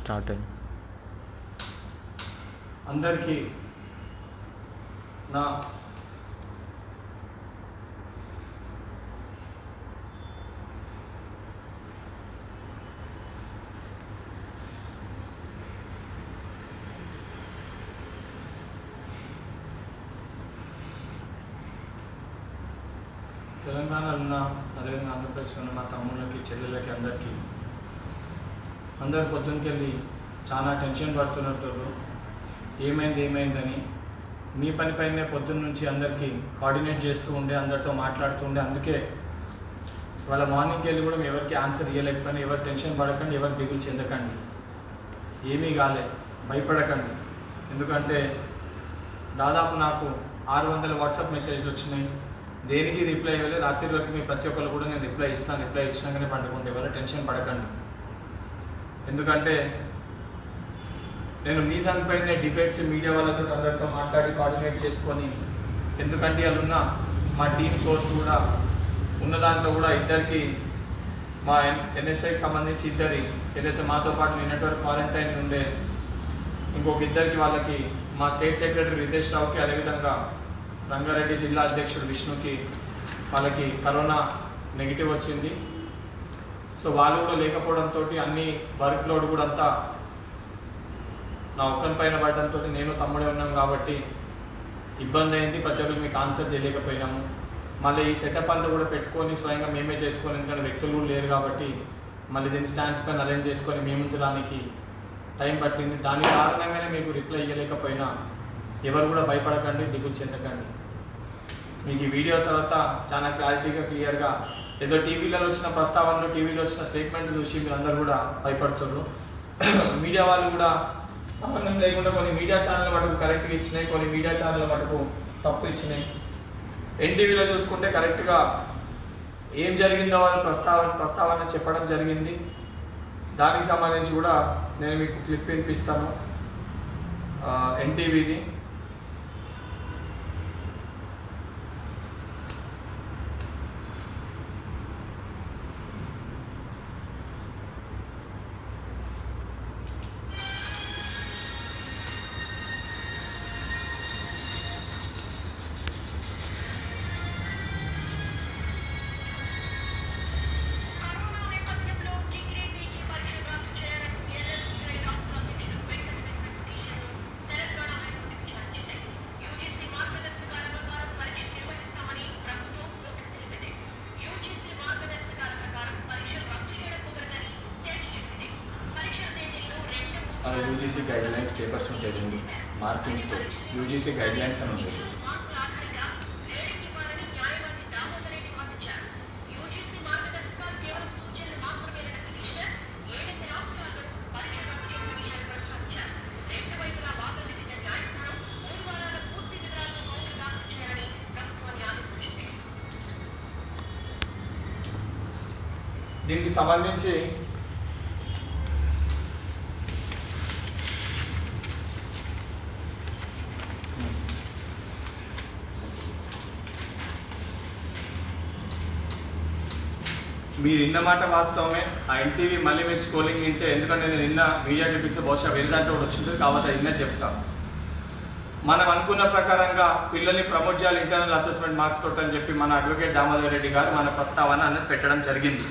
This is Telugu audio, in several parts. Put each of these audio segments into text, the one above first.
స్టార్ట్ అయింది. అందరికీ నా తెలంగాణలో ఉన్న అదేవిధంగా ఆంధ్రప్రదేశ్లో ఉన్న మా తమ్ముళ్ళకి చెల్లెళ్ళకి అందరు పొద్దున్నకి వెళ్ళి చాలా టెన్షన్ పడుతున్నట్టు ఏమైందని మీ పనిపైనే పొద్దున్న నుంచి అందరికీ కోఆర్డినేట్ చేస్తూ ఉండే, అందరితో మాట్లాడుతూ ఉండే. అందుకే వాళ్ళ మార్నింగ్కి వెళ్ళి కూడా ఎవరికి ఆన్సర్ ఇవ్వలేకపోయినా ఎవరు టెన్షన్ పడకండి, ఎవరు దిగులు చెందకండి, ఏమీ కాలే, భయపడకండి. ఎందుకంటే దాదాపు నాకు 600 వాట్సాప్ మెసేజ్లు వచ్చినాయి, దేనికి రిప్లై ఇవ్వలేదు. రాత్రి వరకు మీ ప్రతి ఒక్కరు కూడా నేను రిప్లై ఇచ్చినాకనే పండుకుంటే ఎవరు టెన్షన్ పడకండి. ఎందుకంటే నేను మీ దానిపైనే డిబేట్స్ మీడియా వాళ్ళతో అందరితో మాట్లాడి కోఆర్డినేట్ చేసుకొని, ఎందుకంటే వాళ్ళు ఉన్న మా టీమ్ సోర్స్ కూడా ఉన్న దాంట్లో కూడా ఇద్దరికి మా ఎన్ఎస్ఐకి సంబంధించి ఇద్దరి ఏదైతే మాతో పాటు నిన్నటి వరకు క్వారంటైన్ ఉండే ఇంకొక ఇద్దరికి వాళ్ళకి మా స్టేట్ సెక్రటరీ రితేష్ రావుకి, అదేవిధంగా రంగారెడ్డి జిల్లా అధ్యక్షుడు విష్ణుకి వాళ్ళకి కరోనా నెగిటివ్ వచ్చింది. సో వాళ్ళు కూడా లేకపోవడంతో అన్ని వర్క్ లోడ్ కూడా అంతా నా ఒక్కరి పైన పడడంతో నేను తమ్ముడే ఉన్నాం కాబట్టి ఇబ్బంది అయింది. ప్రతి ఒక్కరికి మీకు ఆన్సర్ చేయలేకపోయినాము. మళ్ళీ ఈ సెటప్ అంతా కూడా పెట్టుకొని స్వయంగా మేమే చేసుకొని, ఎందుకంటే వ్యక్తులు కూడా లేరు కాబట్టి మళ్ళీ దీన్ని స్టాండ్స్ పైన అరేంజ్ చేసుకొని మీ ముందు రానికి టైం పట్టింది. దాని కారణంగానే మీకు రిప్లై ఇవ్వలేకపోయినా ఎవరు కూడా భయపడకండి, దిగులు చెందకండి. మీకు ఈ వీడియో తర్వాత చాలా క్లారిటీగా క్లియర్గా ఏదో టీవీలో వచ్చిన ప్రస్తావనలు, టీవీలో వచ్చిన స్టేట్మెంట్ చూసి మీరు అందరూ కూడా భయపడుతున్నారు. మీడియా వాళ్ళు కూడా సంబంధం లేకుండా కొన్ని మీడియా ఛానల్ మటుకు కరెక్ట్గా ఇచ్చినాయి, కొన్ని మీడియా ఛానల్ మటుకు తప్పు ఇచ్చినాయి. ఎన్టీవీలో చూసుకుంటే కరెక్ట్గా ఏం జరిగిందో వాళ్ళు ప్రస్తావన చెప్పడం జరిగింది. దానికి సంబంధించి కూడా నేను మీకు క్లిప్ వినిపిస్తాను ఎన్టీవీది. యూజీసీ గైడ్లైన్స్ పేపర్స్ ఉంటాయి, మార్కింగ్స్తో యూజీసీ గైడ్లైన్స్ అని ఉంటుంది. దీనికి సంబంధించి మీరు నిన్న మాట వాస్తవమే. ఆ ఎన్టీవీ మళ్ళీ మీరు స్క్రోలింగ్ వింటే, ఎందుకంటే నేను నిన్న మీడియా చూపించే బహుశా వేరే దాంట్లో కూడా వచ్చింది కాబట్టి నిన్న చెప్తా. మనం అనుకున్న ప్రకారంగా పిల్లల్ని ప్రమోట్ చేయాలి ఇంటర్నల్ అసెస్మెంట్ మార్క్స్ తోటి అని చెప్పి మన అడ్వకేట్ దామోదర్ రెడ్డి గారు మన ప్రస్తావన అనేది పెట్టడం జరిగింది.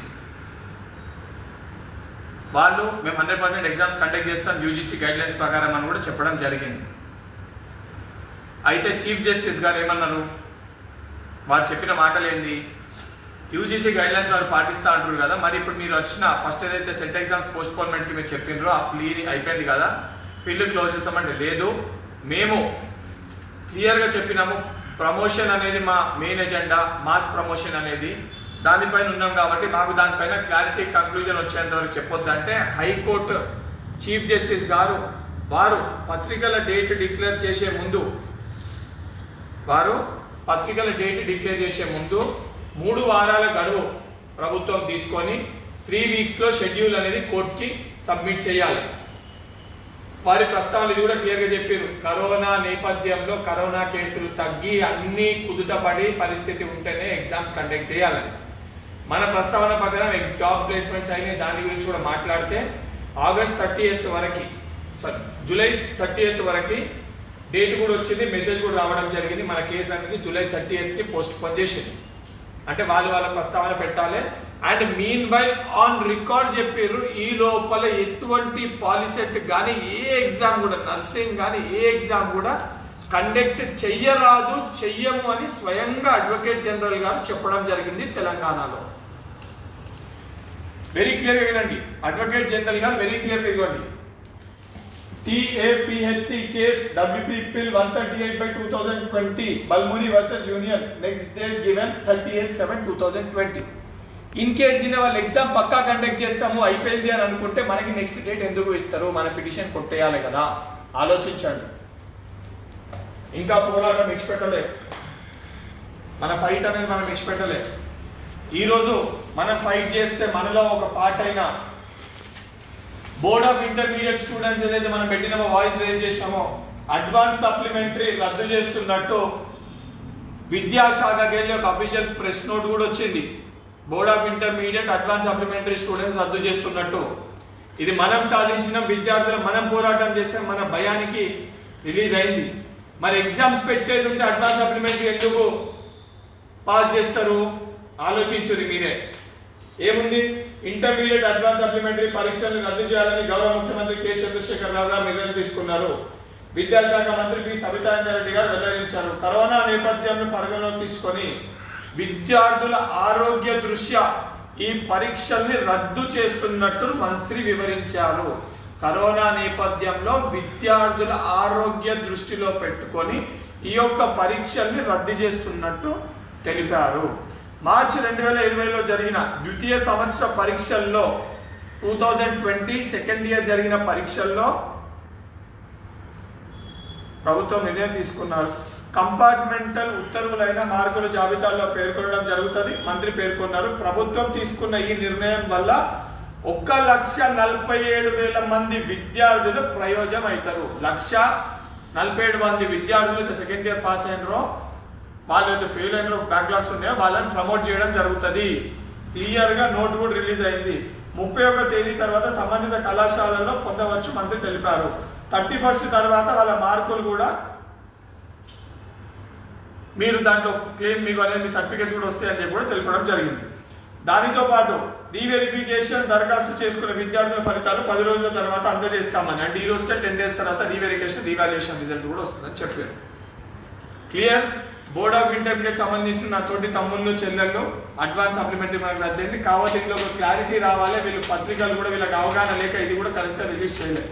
వాళ్ళు మేము 100% ఎగ్జామ్స్ కండక్ట్ చేస్తాం యూజీసీ గైడ్లైన్స్ ప్రకారం అని కూడా చెప్పడం జరిగింది. అయితే చీఫ్ జస్టిస్ గారు ఏమన్నారు, వారు చెప్పిన మాటలు ఏంది, యూజీసీ గైడ్లైన్స్ వారు పాటిస్తూ అంటారు కదా, మరి ఇప్పుడు మీరు వచ్చిన ఫస్ట్ ఏదైతే సెట్ ఎగ్జామ్స్ పోస్ట్పోన్మెంట్కి మీరు చెప్పినారో ఆ క్లియర్ అయిపోయింది కదా, పిల్లలు క్లోజ్ చేస్తామంటే లేదు, మేము క్లియర్గా చెప్పినాము ప్రమోషన్ అనేది మా మెయిన్ ఎజెండా, మాస్ ప్రమోషన్ అనేది దానిపైన ఉన్నాం కాబట్టి మాకు దానిపైన క్లారిటీ కంక్లూజన్ వచ్చేంత వరకు చెప్పొద్దు అంటే హైకోర్టు చీఫ్ జస్టిస్ గారు వారు పత్రికల డేట్ డిక్లేర్ చేసే ముందు 3 వారాల గడువు ప్రభుత్వం తీసుకొని 3 వీక్స్లో షెడ్యూల్ అనేది కోర్టుకి సబ్మిట్ చేయాలి. వారి ప్రస్తావన ఇది కూడా క్లియర్గా చెప్పారు, కరోనా నేపథ్యంలో కరోనా కేసులు తగ్గి అన్ని కుదుటపడి పరిస్థితి ఉంటేనే ఎగ్జామ్స్ కండక్ట్ చేయాలని. మన ప్రస్తావన ప్రకారం జాబ్ ప్లేస్మెంట్స్ అయిన దాని గురించి కూడా మాట్లాడితే ఆగస్ట్ 30th వరకు, సారీ జూలై 30th వరకు డేట్ కూడా వచ్చింది, మెసేజ్ కూడా రావడం జరిగింది. మన కేసు అనేది జూలై 30th పోస్ట్ పోన్ చేసింది. అంటే వాళ్ళ ప్రస్తావన పెట్టాలి. And mean while on record చెప్పారు, ఈ లోపల ఎటువంటి పాలిసెట్ కానీ ఏ ఎగ్జామ్ కూడా, నర్సింగ్ కానీ ఏ ఎగ్జామ్ కూడా కండక్ట్ చెయ్యము అని స్వయంగా అడ్వకేట్ జనరల్ గారు చెప్పడం జరిగింది తెలంగాణలో. వెరీ క్లియర్గా వినండి, అడ్వకేట్ జనరల్ గారు వెరీ క్లియర్గా ఇవ్వండి. TAPHC కేస్ WP 138/2020 బల్ముని versus union, next date given 30/7/2020. In case గిన వాళ్ళు ఎగ్జామ్ పక్కా కండక్ట్ చేస్తాము అయిపోయింది అని అనుకుంటే మనకి నెక్స్ట్ డేట్ ఎందుకు ఇస్తారు? మన పిటిషన్ కొట్టేయాలి కదా, ఆలోచించండి. ఇంకా పోరాటం ఇచ్చిపెట్టలే, మన ఫైట్ అనేది మనం ఇచ్చిపెట్టలే. ఈరోజు మనం ఫైట్ చేస్తే మనలో ఒక పార్ట్ అయినా బోర్డ్ ఆఫ్ ఇంటర్మీడియట్ స్టూడెంట్స్ ఏదైతే మనం పెట్టినామో, వాయిస్ రేజ్ చేసినామో, అడ్వాన్స్ సప్లిమెంటరీ రద్దు చేస్తున్నట్టు విద్యాశాఖకి వెళ్ళి ఒక అఫీషియల్ ప్రెస్ నోట్ కూడా వచ్చింది. Board of intermediate advance supplementary students రద్దు చేస్తున్నట్టు. ఇది మనం సాధించిన విద్యార్థులు, మనం పోరాటం చేస్తే మన భయానికి రిలీజ్ అయింది. మరి ఎగ్జామ్స్ పెట్టేది ఉంటే అడ్వాన్స్ సప్లిమెంటరీ ఎందుకు పాస్ చేస్తారు? ఆలోచించురి మీరే. ఏముంది, ఇంటర్మీడియట్ అడ్వాన్స్ సప్లిమెంటరీ పరీక్షలను రద్దు చేయాలని గౌరవ ముఖ్యమంత్రి కె చంద్రశేఖర్ రావు గారు నిర్ణయం తీసుకున్నారు. విద్యాశాఖ మంత్రి పి సబితాంజారెడ్డి గారు వెల్లడించారు. కరోనా నేపథ్యాన్ని పరిగణలోకి తీసుకొని విద్యార్థుల ఆరోగ్య దృష్ట్యా ఈ పరీక్షల్ని రద్దు చేస్తున్నట్టు మంత్రి వివరించారు. కరోనా నేపథ్యంలో విద్యార్థుల ఆరోగ్య దృష్టిలో పెట్టుకొని ఈ యొక్క పరీక్షల్ని రద్దు చేస్తున్నట్టు తెలిపారు. మార్చి 2020లో జరిగిన ద్వితీయ సంవత్సర పరీక్షల్లో 2020 సెకండ్ ఇయర్ జరిగిన పరీక్షల్లో ప్రభుత్వం నిర్ణయం తీసుకున్నారు. కంపార్ట్మెంటల్ ఉత్తర్వులైన మార్కుల జాబితాల్లో పేర్కొనడం జరుగుతుంది. మంత్రి పేర్కొన్నారు. ప్రభుత్వం తీసుకున్న ఈ నిర్ణయం వల్ల 1,47,000 మంది విద్యార్థులు ప్రయోజనం అవుతారు. 1,47,000 మంది విద్యార్థులు సెకండ్ ఇయర్ పాస్ అయినరో, వాళ్ళు అయితే ఫెయిల్ అయినరో, బ్యాక్లాగ్స్ ఉన్నాయో వాళ్ళని ప్రమోట్ చేయడం జరుగుతుంది. క్లియర్గా నోట్ కూడా రిలీజ్ అయింది. 31 తేదీ తర్వాత సంబంధిత కళాశాలల్లో పొందవచ్చు మంత్రి తెలిపారు. 31 తర్వాత వాళ్ళ మార్కులు కూడా మీరు దాంట్లో క్లెయిమ్ మీకు అనేది మీ సర్టిఫికేట్స్ కూడా వస్తాయని చెప్పి కూడా తెలపడం జరిగింది. దానితో పాటు రీవెరిఫికేషన్ దరఖాస్తు చేసుకున్న విద్యార్థుల ఫలితాలు 10 రోజుల తర్వాత అందజేస్తామని, అంటే ఈ రోజుకే 10 days తర్వాత రీవాల్యుయేషన్ రిజల్ట్ కూడా వస్తుందని చెప్పారు. క్లియర్. బోర్డ్ ఆఫ్ ఇంటర్మీడియట్ సంబంధించిన నా తోటి తమ్ముళ్ళు చెల్లెళ్ళు అడ్వాన్స్ సప్లిమెంటరీ మనకు రద్దయింది. కాబట్టి ఇందులో ఒక క్లారిటీ రావాలి. వీళ్ళు పత్రికలు కూడా వీళ్ళకి అవగాహన లేక ఇది కూడా కరెక్ట్గా రిలీజ్ చేయలేదు.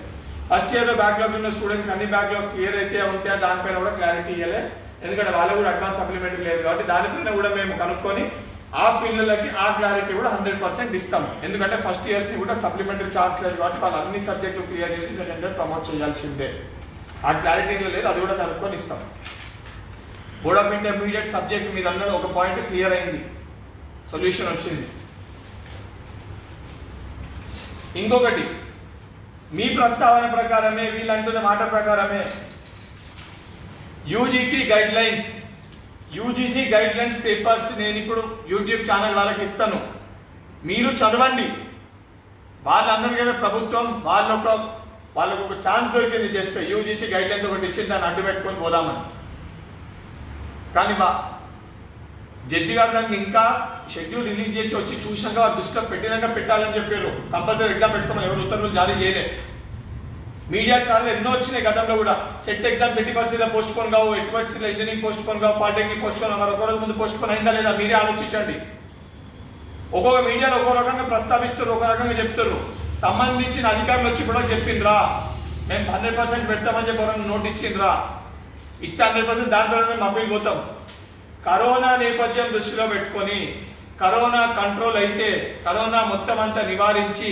ఫస్ట్ ఇయర్లో బ్యాక్లాగ్ ఉన్న స్టూడెంట్స్కి అన్ని బ్యాక్లాగ్స్ క్లియర్ అయితే ఉంటే దానిపైన కూడా క్లారిటీ ఇవ్వలేదు. ఎందుకంటే వాళ్ళు కూడా అడ్వాన్స్ సప్లిమెంటరీ లేదు కాబట్టి దానిపైన కూడా మేము కనుక్కొని ఆ పిల్లలకి ఆ క్లారిటీ కూడా 100% ఇస్తాం. ఎందుకంటే ఫస్ట్ ఇయర్స్ని కూడా సప్లిమెంటరీ ఛాన్స్ లేదు కాబట్టి వాళ్ళు అన్ని సబ్జెక్టులు క్లియర్ చేసి సెకండ్ ఇయర్ ప్రమోట్ చేయాల్సిందే. ఆ క్లారిటీ లేదు, అది కూడా కనుక్కొని ఇస్తాం. బోర్డ్ ఆఫ్ ఇంటర్మీడియట్ సబ్జెక్ట్ మీద అన్నది ఒక పాయింట్ క్లియర్ అయింది, సొల్యూషన్ వచ్చింది. ఇంకొకటి, మీ ప్రస్తావన ప్రకారమే, వీళ్ళంటున్న మాట ప్రకారమే యూజీసీ గైడ్ లైన్స్ పేపర్స్ నేను ఇప్పుడు యూట్యూబ్ ఛానల్ వాళ్ళకి ఇస్తాను, మీరు చదవండి. వాళ్ళు అన్నారు కదా ప్రభుత్వం వాళ్ళకు ఒక ఛాన్స్ దొరికింది, జస్ట్ యూజీసీ గైడ్ లైన్స్ ఒకటి ఇచ్చింది, దాన్ని అడ్డు పెట్టుకొని పోదామని. కానీ జడ్జి గారు దానికి ఇంకా షెడ్యూల్ రిలీజ్ చేసి వచ్చి చూసాక వారు దృష్టిలో పెట్టినాక పెట్టాలని చెప్పారు. కంపల్సరీ ఎగ్జామ్ పెట్టుకోమని ఎవరు ఉత్తర్వులు జారీ చేయలే. మీడియా ఛానల్ ఎన్నో వచ్చినాయి గతంలో కూడా. సెట్ ఎగ్జామ్స్ 80% పోస్ట్ పోన్ కావు, 80% ఇంజనీరింగ్ పోస్ట్ పోన్ కావు, పాలిటెక్నిక్ పోస్ట్ పోన్, మరొక రోజు ముందు పోస్ట్ పోన్ అయిందా లేదా మీరే ఆలోచించండి. ఒక్కొక్క మీడియాలో ఒక్కో రకంగా ప్రస్తావిస్తారు, ఒక రకంగా చెప్తారు. సంబంధించిన అధికారులు వచ్చి కూడా చెప్పిండ్రా మేము 100% పెడతామని చెప్పి ఎవరైనా నోట్ ఇచ్చిండ్రా, ఇస్తే 100% దాంట్లో మేము అప్పీల్ పోతాం. కరోనా నేపథ్యం దృష్టిలో పెట్టుకొని కరోనా కంట్రోల్ అయితే, కరోనా మొత్తం అంతా నివారించి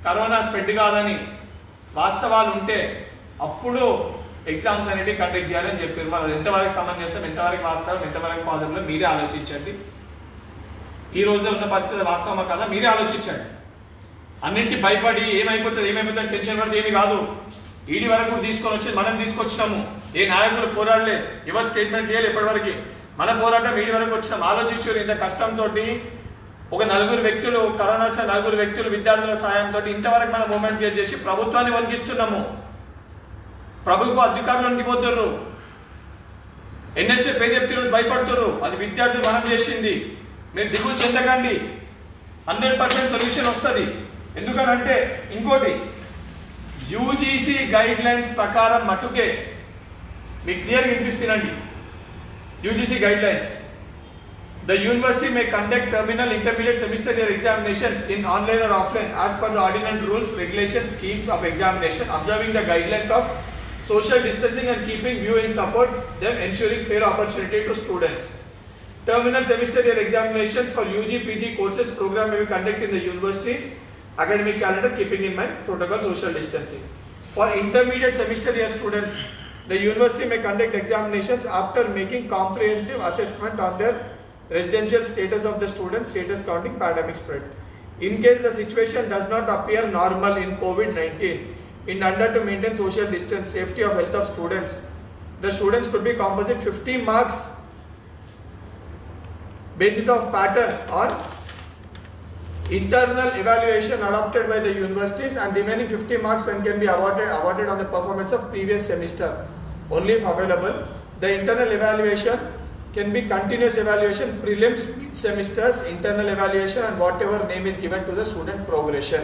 కరోనా స్ప్రెడ్ కాదని వాస్తవాలు ఉంటే అప్పుడు ఎగ్జామ్స్ అనేవి కండక్ట్ చేయాలని చెప్పారు. మరి అది ఎంతవరకు సమంజసం, ఎంతవరకు వాస్తవం, ఎంతవరకు పాసిబుల్ మీరే ఆలోచించండి. ఈ రోజులో ఉన్న పరిస్థితి వాస్తవమా కదా మీరే ఆలోచించండి. అన్నింటికి భయపడి ఏమైపోతుంది టెన్షన్ పడితే ఏమి కాదు. ఈడీ వరకు తీసుకొని వచ్చి మనం తీసుకొచ్చినాము. ఏ నాయకులు పోరాడలే, ఎవరు స్టేట్మెంట్ చేయాలి ఎప్పటివరకు. మన పోరాటం ఈడీ వరకు వచ్చినాం. ఆలోచించారు. ఇంత కష్టంతో ఒక నలుగురు వ్యక్తులు కరోనా వచ్చిన నలుగురు వ్యక్తులు విద్యార్థుల సాయంతో ఇంతవరకు మనం మూమెంట్ క్రియేట్ చేసి ప్రభుత్వాన్ని వణికిస్తున్నాము. ప్రభుత్వ అధికారులు వణికిపోతున్నారు. ఎన్ఎస్ఏ పేదెప్తులు భయపడుతున్నారు. అది విద్యార్థులు మనం చేసింది. మీరు దిగులు చెందకండి, 100% సొల్యూషన్ వస్తుంది. ఎందుకనంటే ఇంకోటి, యూజీసీ గైడ్ లైన్స్ ప్రకారం మటుకే మీకు క్లియర్గా వినిపిస్తుందండి. UGC guide lines, the university may conduct terminal, intermediate, semester year examinations in online or offline as per the ordinance, rules, regulations, schemes of examination, observing the guidelines of social distancing and keeping view in support them, ensuring fair opportunity to students. Terminal semester year examinations for UG PG courses program may be conducted in the university's academic calendar, keeping in mind protocol social distancing. For intermediate semester year students, the university may conduct examinations after making comprehensive assessment on their residential status of the students, status counting pandemic spread. In case the situation does not appear normal in COVID-19, in order to maintain social distance, safety of health of students, the students could be composite 50 marks basis of pattern or internal evaluation adopted by the universities, and remaining 50 marks when can be awarded on the performance of previous semester only if available. The internal evaluation can be continuous evaluation, prelims, mid semesters, internal evaluation, and whatever name is given to the student progression.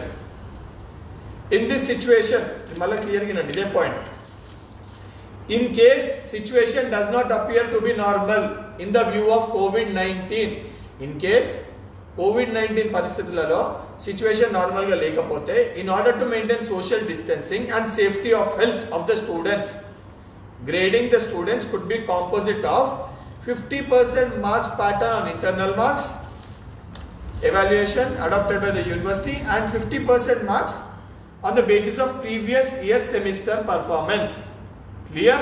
In this situation, mala clear ginandi iదే point. In case situation does not appear to be normal in the view of COVID-19, in case COVID-19 పరిస్థితులలో situation normal గా లేకపోతే, in order to maintain social distancing and safety of health of the students, grading the students could be composite of 50% marks pattern on internal marks evaluation adopted by the university and 50% marks on the basis of previous year semester performance. Clear?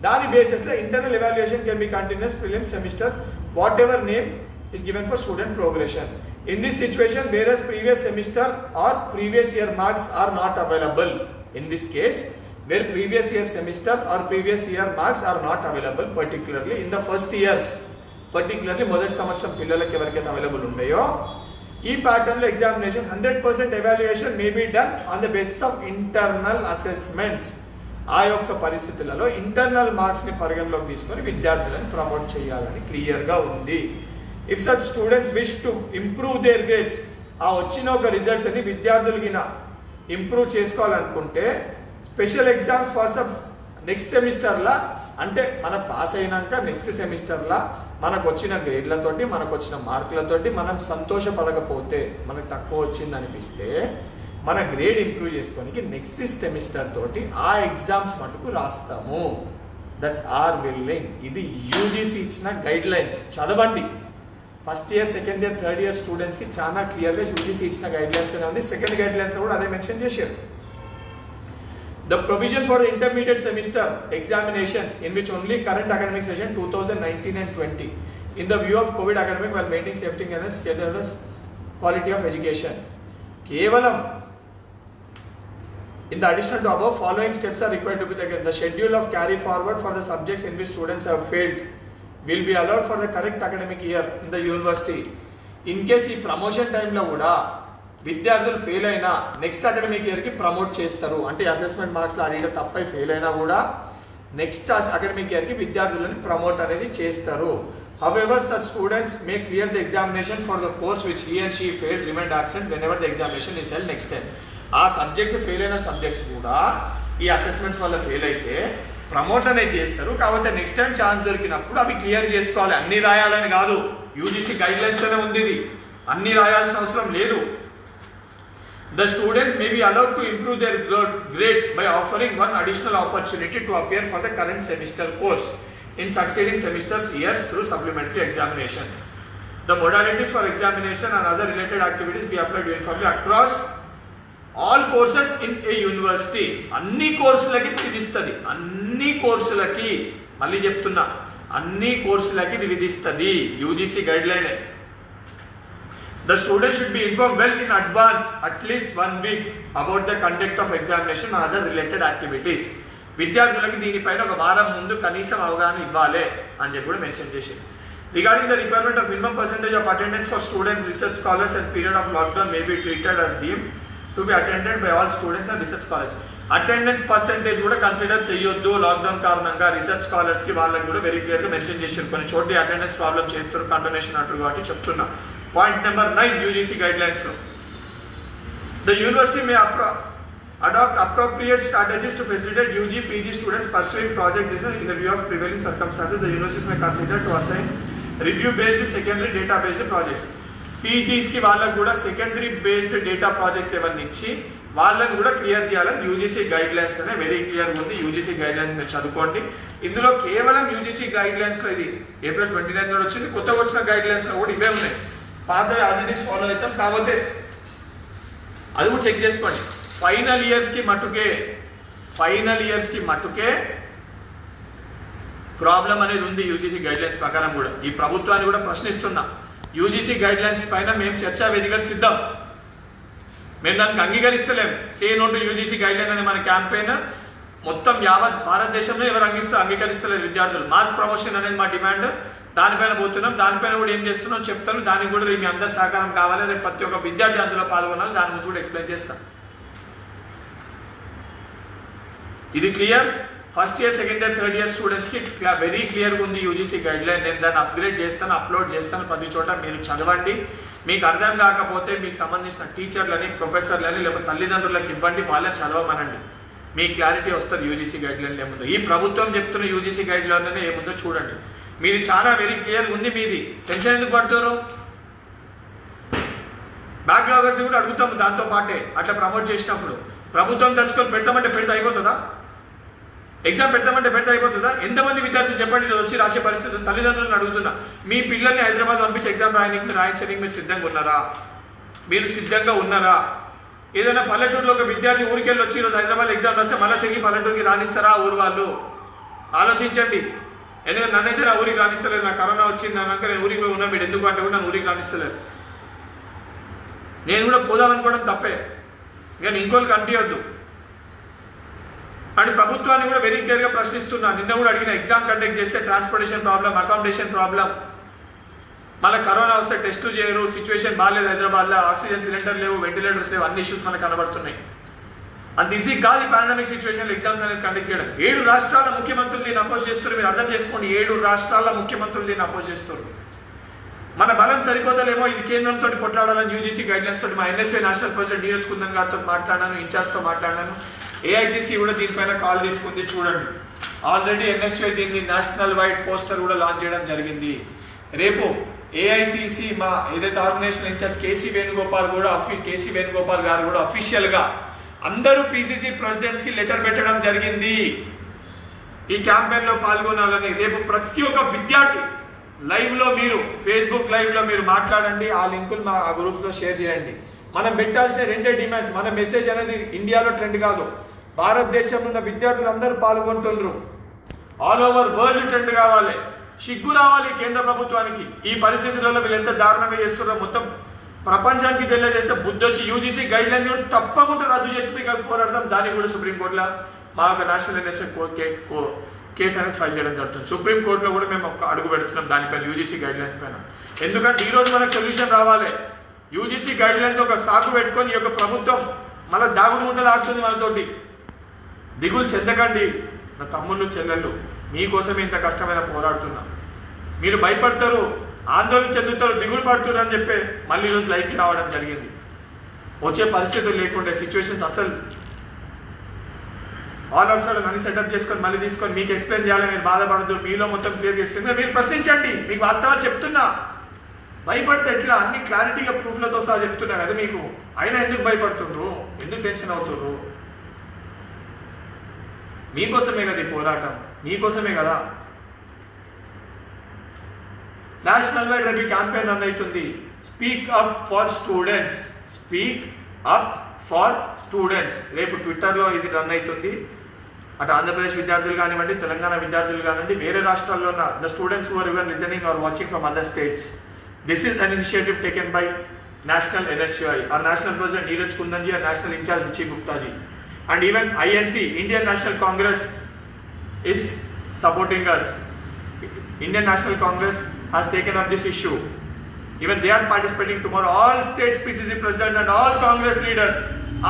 Dani basis la internal evaluation can be continuous, prelim, semester, whatever name is given for student progression. In this situation, whereas previous semester or previous year marks are not available, in this case where previous year semester or previous year marks are not available, particularly in the first years, particularly మొదటి సంవత్సరం పిల్లలకి ఎవరికైతే అవైలబుల్ ఉన్నాయో, ఈ ప్యాటర్న్ లో examination 100% evaluation may be done on the basis of internal assessments. ఆ యొక్క పరిస్థితులలో ఇంటర్నల్ మార్క్స్ ని పరిగణలోకి తీసుకొని విద్యార్థులను ప్రమోట్ చేయాలని క్లియర్ గా ఉంది. If such students wish to improve their grades, ఆ వచ్చిన ఒక రిజల్ట్ ని విద్యార్థులు గిన ఇంప్రూవ్ చేసుకోవాలనుకుంటే, special exams for sub next సెమిస్టర్లా, అంటే మనం పాస్ అయినాక నెక్స్ట్ సెమిస్టర్లా మనకు వచ్చిన గ్రేడ్లతోటి, మనకు వచ్చిన మార్కులతోటి మనం సంతోషపడకపోతే, మనకు తక్కువ వచ్చింది అనిపిస్తే, మన గ్రేడ్ ఇంప్రూవ్ చేసుకోనికి నెక్స్ట్ సెమిస్టర్ తోటి ఆ ఎగ్జామ్స్ మటుకు రాస్తాము. That's our willing. ఇది యూజీసీ ఇచ్చిన గైడ్ లైన్స్. చదవండి. First year, second year, third year స్టూడెంట్స్కి చాలా క్లియర్గా యూజీసీ ఇచ్చిన గైడ్ లైన్స్ అనే ఉంది. సెకండ్ గైడ్ లైన్స్లో కూడా అదే మెన్షన్ చేశారు. The provision for the intermediate semester examinations in which only current academic session 2019 and 20 in the view of COVID academic while maintaining safety and standards quality of education. Kevalam in the addition to above, following steps are required to be taken. The schedule of carry forward for the subjects in which students have failed will be allowed for the correct academic year in the university. In case ఈ ప్రమోషన్ టైంలో కూడా విద్యార్థులు ఫెయిల్ అయినా నెక్స్ట్ అకాడమిక్ ఇయర్కి ప్రమోట్ చేస్తారు. అంటే అసెస్మెంట్ మార్క్స్లో అడిగిన తప్పై ఫెయిల్ అయినా కూడా నెక్స్ట్ అకాడమిక్ ఇయర్కి విద్యార్థులను ప్రమోట్ అనేది చేస్తారు. However, such students may clear the examination for the course which he and she failed, remained absent whenever the examination is held next time. ఆ సబ్జెక్ట్స్ ఫెయిల్ అయిన సబ్జెక్ట్స్ కూడా ఈ అసెస్మెంట్స్ వల్ల ఫెయిల్ అయితే ప్రమోట్ అనేది చేస్తారు. కాబట్టి నెక్స్ట్ టైం ఛాన్స్ దొరికినప్పుడు అవి క్లియర్ చేసుకోవాలి. అన్ని రాయాలని కాదు, యూజీసీ గైడ్ లైన్స్ అనే ఉంది. ఇది అన్ని రాయాల్సిన అవసరం లేదు. The students may be allowed to improve their grades by offering one additional opportunity to appear for the current semester course in succeeding semesters years through supplementary examination. The modalities for examination and other related activities be applied uniformly across all courses in a university. అన్ని కోర్సులకి ఇది విధిస్తుంది. అన్ని కోర్సులకి, మళ్ళీ చెప్తున్నా, అన్ని కోర్సులకి ఇది విధిస్తుంది UGC guide line. The student should be informed well in advance, at least 1 week, about the conduct of examination and other related activities. విద్యార్థులకి దీనిపైన ఒక వారం ముందు కనీసం అవగాహన ఇవ్వాలి అని చెప్పి కూడా మెన్షన్ చేసింది. Regarding the requirement of minimum percentage of attendance for students, research scholars at period of lockdown may be treated as deemed to be attended by all students and research scholars. Attendance percentage కూడా కన్సిడర్ చేయొద్దు లాక్డౌన్ కారణంగా రీసెర్చ్ స్కాలర్స్ కి వాళ్ళకి కూడా వెరీ క్లియర్ గా మెన్షన్ చేశారు. కొన్ని చోట్ల అటెండెన్స్ ప్రాబ్లమ్ చేస్తారు కంటిన్యూషన్ అంటారు కాబట్టి చెప్తున్నా. Point number 9 UGC guidelines లో the university may adopt appropriate strategies to facilitate UG PG students pursuing project design in the view of prevailing circumstances. The universities may consider to assign review based secondary data based projects. PGs కి వాళ్ళకు కూడా సెకండరీ బేస్డ్ డేటా ప్రాజెక్ట్స్ ఏమన్నా ఇచ్చి వాళ్ళని కూడా క్లియర్ చేయాలని యూజీసీ గైడ్ లైన్స్ అనే వెరీ క్లియర్ ఉంది. యూజీసీ గైడ్ లైన్స్ మీరు చదువుకోండి. ఇందులో కేవలం యూజీసీ గైడ్ లైన్స్ లో ఇది April 29 వచ్చింది. కొత్తగా వచ్చిన గైడ్ లైన్స్ లో కూడా ఇవే ఉన్నాయి. పాత యాజ్ ఫాలో అవుతాం కాకపోతే అది కూడా చెక్ చేసుకోండి. ఫైనల్ ఇయర్స్ కి మటుకే ప్రాబ్లం అనేది ఉంది యూజీసీ గైడ్ లైన్స్ ప్రకారం కూడా. ఈ ప్రభుత్వాన్ని కూడా ప్రశ్నిస్తున్నా. యూజీసీ గైడ్ లైన్స్ పైన మేము చర్చా వేదికలు సిద్ధం. మేము దానికి అంగీకరిస్తలేం. Say no to UGC guideline అనే మన క్యాంపెయిన్ మొత్తం యావత్ భారతదేశంలో ఎవరు అంగీకరిస్తలేరు విద్యార్థులు. మాస్ ప్రమోషన్ అనేది మా డిమాండ్. దానిపైన పోతున్నాం. దానిపైన కూడా ఏం చేస్తున్నాం చెప్తాను. దానికి కూడా మీ అందరి సహకారం కావాలి. రేపు ప్రతి ఒక్క విద్యార్థి అందులో పాల్గొనాలి. దాని గురించి కూడా ఎక్స్ప్లెయిన్ చేస్తాం. ఇది clear. First year, second year, third year students కి వెరీ క్లియర్గా ఉంది యూజీసీ గైడ్ లైన్. నేను దాన్ని అప్గ్రేడ్ చేస్తాను, అప్లోడ్ చేస్తాను. ప్రతి చోట మీరు చదవండి. మీకు అర్థం కాకపోతే మీకు సంబంధించిన టీచర్లని, ప్రొఫెసర్లని లేకపోతే తల్లిదండ్రులకు ఇవ్వండి. వాళ్ళని చదవమనండి. మీ క్లారిటీ వస్తుంది యూజీసీ గైడ్ లైన్ ఏముందో. ఈ ప్రభుత్వం చెప్తున్న యూజీసీ గైడ్ లైన్ ఏముందో చూడండి. మీది చాలా వెరీ క్లియర్గా ఉంది. మీది టెన్షన్ ఎందుకు పడుతారు? బ్యాక్లాగర్స్ కూడా అడుగుతాము దాంతో పాటే. అట్లా ప్రమోట్ చేసినప్పుడు ప్రభుత్వం తెచ్చుకొని పెడతామంటే పెడితే అయిపోతుందా? ఎగ్జామ్ పెడతామంటే పెడితే అయిపోతుందా? ఎంతమంది విద్యార్థులు చెప్పండి వచ్చి రాసే పరిస్థితి. తల్లిదండ్రులను అడుగుతున్నా, మీ పిల్లల్ని హైదరాబాద్ పంపించి ఎగ్జామ్ రాయించడానికి మీరు సిద్ధంగా ఉన్నారా? మీరు సిద్ధంగా ఉన్నారా? ఏదైనా పల్లెటూరులో ఒక విద్యార్థి ఊరికెళ్ళి వచ్చి ఈరోజు హైదరాబాద్ ఎగ్జామ్ రాస్తే మళ్ళీ తిరిగి పల్లెటూరుకి రాణిస్తారా ఊరు వాళ్ళు? ఆలోచించండి. ఎందుకంటే నన్నైతే నా ఊరికి రాణిస్తలేదు. నాకు కరోనా వచ్చింది అన్నాక నేను ఊరికి పోయి ఉన్నా. మీరు ఎందుకు అంటే కూడా నన్ను ఊరికి రాణిస్తలేదు. నేను కూడా పోదామనుకోవడం తప్పే, కానీ ఇంకోళ్ళకి అంటియొద్దు అని ప్రభుత్వాన్ని కూడా వెరీ క్లియర్గా ప్రశ్నిస్తున్నా. నిన్న కూడా అడిగిన, ఎగ్జామ్ కండక్ట్ చేస్తే ట్రాన్స్పోర్టేషన్ ప్రాబ్లం, అకామిడేషన్ ప్రాబ్లం, మళ్ళీ కరోనా వస్తే టెస్టులు చేయరు, సిచ్యువేషన్ బాగాలేదు హైదరాబాద్లో, ఆక్సిజన్ సిలిండర్ లేవు, వెంటిలేటర్స్ లేవు, అన్ని ఇష్యూస్ మనకు కనబడుతున్నాయి. అంత ఈజీ కాదు ఈ పాండమిక్ సిచ్యువేషన్లో ఎగ్జామ్స్ అనేది కండక్ట్ చేయడం. 7 రాష్ట్రాల ముఖ్యమంత్రులు దీన్ని అపోజ్ చేస్తారు. మీరు అర్థం చేసుకోండి, 7 రాష్ట్రాల ముఖ్యమంత్రులు దీన్ని అపోజ్ చేస్తారు. మన బలం సరిపోతలేమో, ఇది కేంద్రంతో కొట్లాడాలని యూజీసీ గైడ్ లైన్స్ తోటి మా NSA national president Neeraj kundan గారితో మాట్లాడాను, ఇన్ఛార్జ్తో మాట్లాడాను. ఏఐసిసి కూడా దీనిపైన కాల్ తీసుకుంది. చూడండి, ఆల్రెడీ ఎన్ఎస్ఏ దీన్ని నేషనల్ వైడ్ పోస్టర్ కూడా లాంచ్ చేయడం జరిగింది. రేపు ఏఐసిసి మా ఏదైతే ఆర్గనైజేషన్ ఇన్ఛార్జ్ కేసీ వేణుగోపాల్ గారు కూడా అఫీషియల్ గా అందరూ పిసిసి ప్రెసిడెంట్స్ కి లెటర్ పెట్టడం జరిగింది. ఈ క్యాంపెయిన్ లో పాల్గొనాలని. రేపు ప్రతి ఒక్క విద్యార్థి లైవ్ లో, మీరు ఫేస్బుక్ లైవ్ లో మీరు మాట్లాడండి. ఆ లింకులు మా గ్రూప్స్ లో షేర్ చేయండి. మనం పెట్టాల్సిన 2 డిమాండ్స్. మన మెసేజ్ అనేది ఇండియాలో ట్రెండ్ కాదు, భారతదేశంలో ఉన్న విద్యార్థులు అందరూ పాల్గొంటున్నారు. ఆల్ ఓవర్ వరల్డ్ ట్రెండ్ కావాలి. సిగ్గు రావాలి కేంద్ర ప్రభుత్వానికి. ఈ పరిస్థితులలో వీళ్ళు ఎంత దారుణంగా చేస్తున్నారో మొత్తం ప్రపంచానికి తెలియజేసే బుద్ధి వచ్చి యూజీసీ గైడ్ లైన్స్ కూడా తప్పకుండా రద్దు చేసి పోరాడతాం. దానికి కూడా సుప్రీంకోర్టులో మా నేషనల్ ఎన్ఎస్ఏ కేసు అనేది ఫైల్ చేయడం జరుగుతుంది. సుప్రీంకోర్టులో కూడా మేము ఒక అడుగు పెడుతున్నాం దానిపైన, యూజీసీ గైడ్ లైన్స్ పైన. ఎందుకంటే ఈరోజు మనకు సొల్యూషన్ రావాలి. యూజీసీ గైడ్ లైన్స్ ఒక సాకు పెట్టుకొని ఈ యొక్క ప్రభుత్వం మళ్ళీ దాగుడు ముద్దలు ఆడుతుంది మనతోటి. దిగులు చెందకండి నా తమ్ముళ్ళు చెల్లెళ్ళు, మీకోసమే ఇంత కష్టమైన పోరాడుతున్నా. మీరు భయపడతారు, ఆందోళన చెందుతారు, దిగులు పడుతున్నారు అని చెప్పి మళ్ళీ ఈరోజు లైఫ్కి రావడం జరిగింది. వచ్చే పరిస్థితులు లేకుండే సిచ్యువేషన్స్ అసలు ఆల్ ఆఫ్ సడన్ అన్ని సెటప్ చేసుకొని మళ్ళీ తీసుకొని మీకు ఎక్స్ప్లెయిన్ చేయాలని మీరు బాధపడద్దు. మీలో మొత్తం క్లియర్ చేసుకుంది. మీరు ప్రశ్నించండి, మీకు వాస్తవాలు చెప్తున్నా. భయపడితే ఎట్లా? అన్ని క్లారిటీగా ప్రూఫ్లతో సహా చెప్తున్నా కదా మీకు. అయినా ఎందుకు భయపడుతుండ్రు? ఎందుకు టెన్షన్ అవుతుండ్రు? మీకోసమే కదా ఈ పోరాటం, మీకోసమే కదా. నేషనల్ వైడ్ రేపు క్యాంపెయిన్ రన్ అవుతుంది. Speak up for students, speak up for students. రేపు ట్విట్టర్లో ఇది రన్ అవుతుంది. అటు ఆంధ్రప్రదేశ్ విద్యార్థులు కానివ్వండి, తెలంగాణ విద్యార్థులు కానివ్వండి, వేరే రాష్ట్రాల్లో ఉన్న the students who are even listening or watching from other states. This is an initiative taken by National NSUI, our National President Neeraj Kundanji and National Incharge Ruchi Gupta ji. And even INC, Indian National Congress is supporting us. Indian National Congress has taken up this issue. Even they are participating tomorrow. All states PCC presidents and all Congress leaders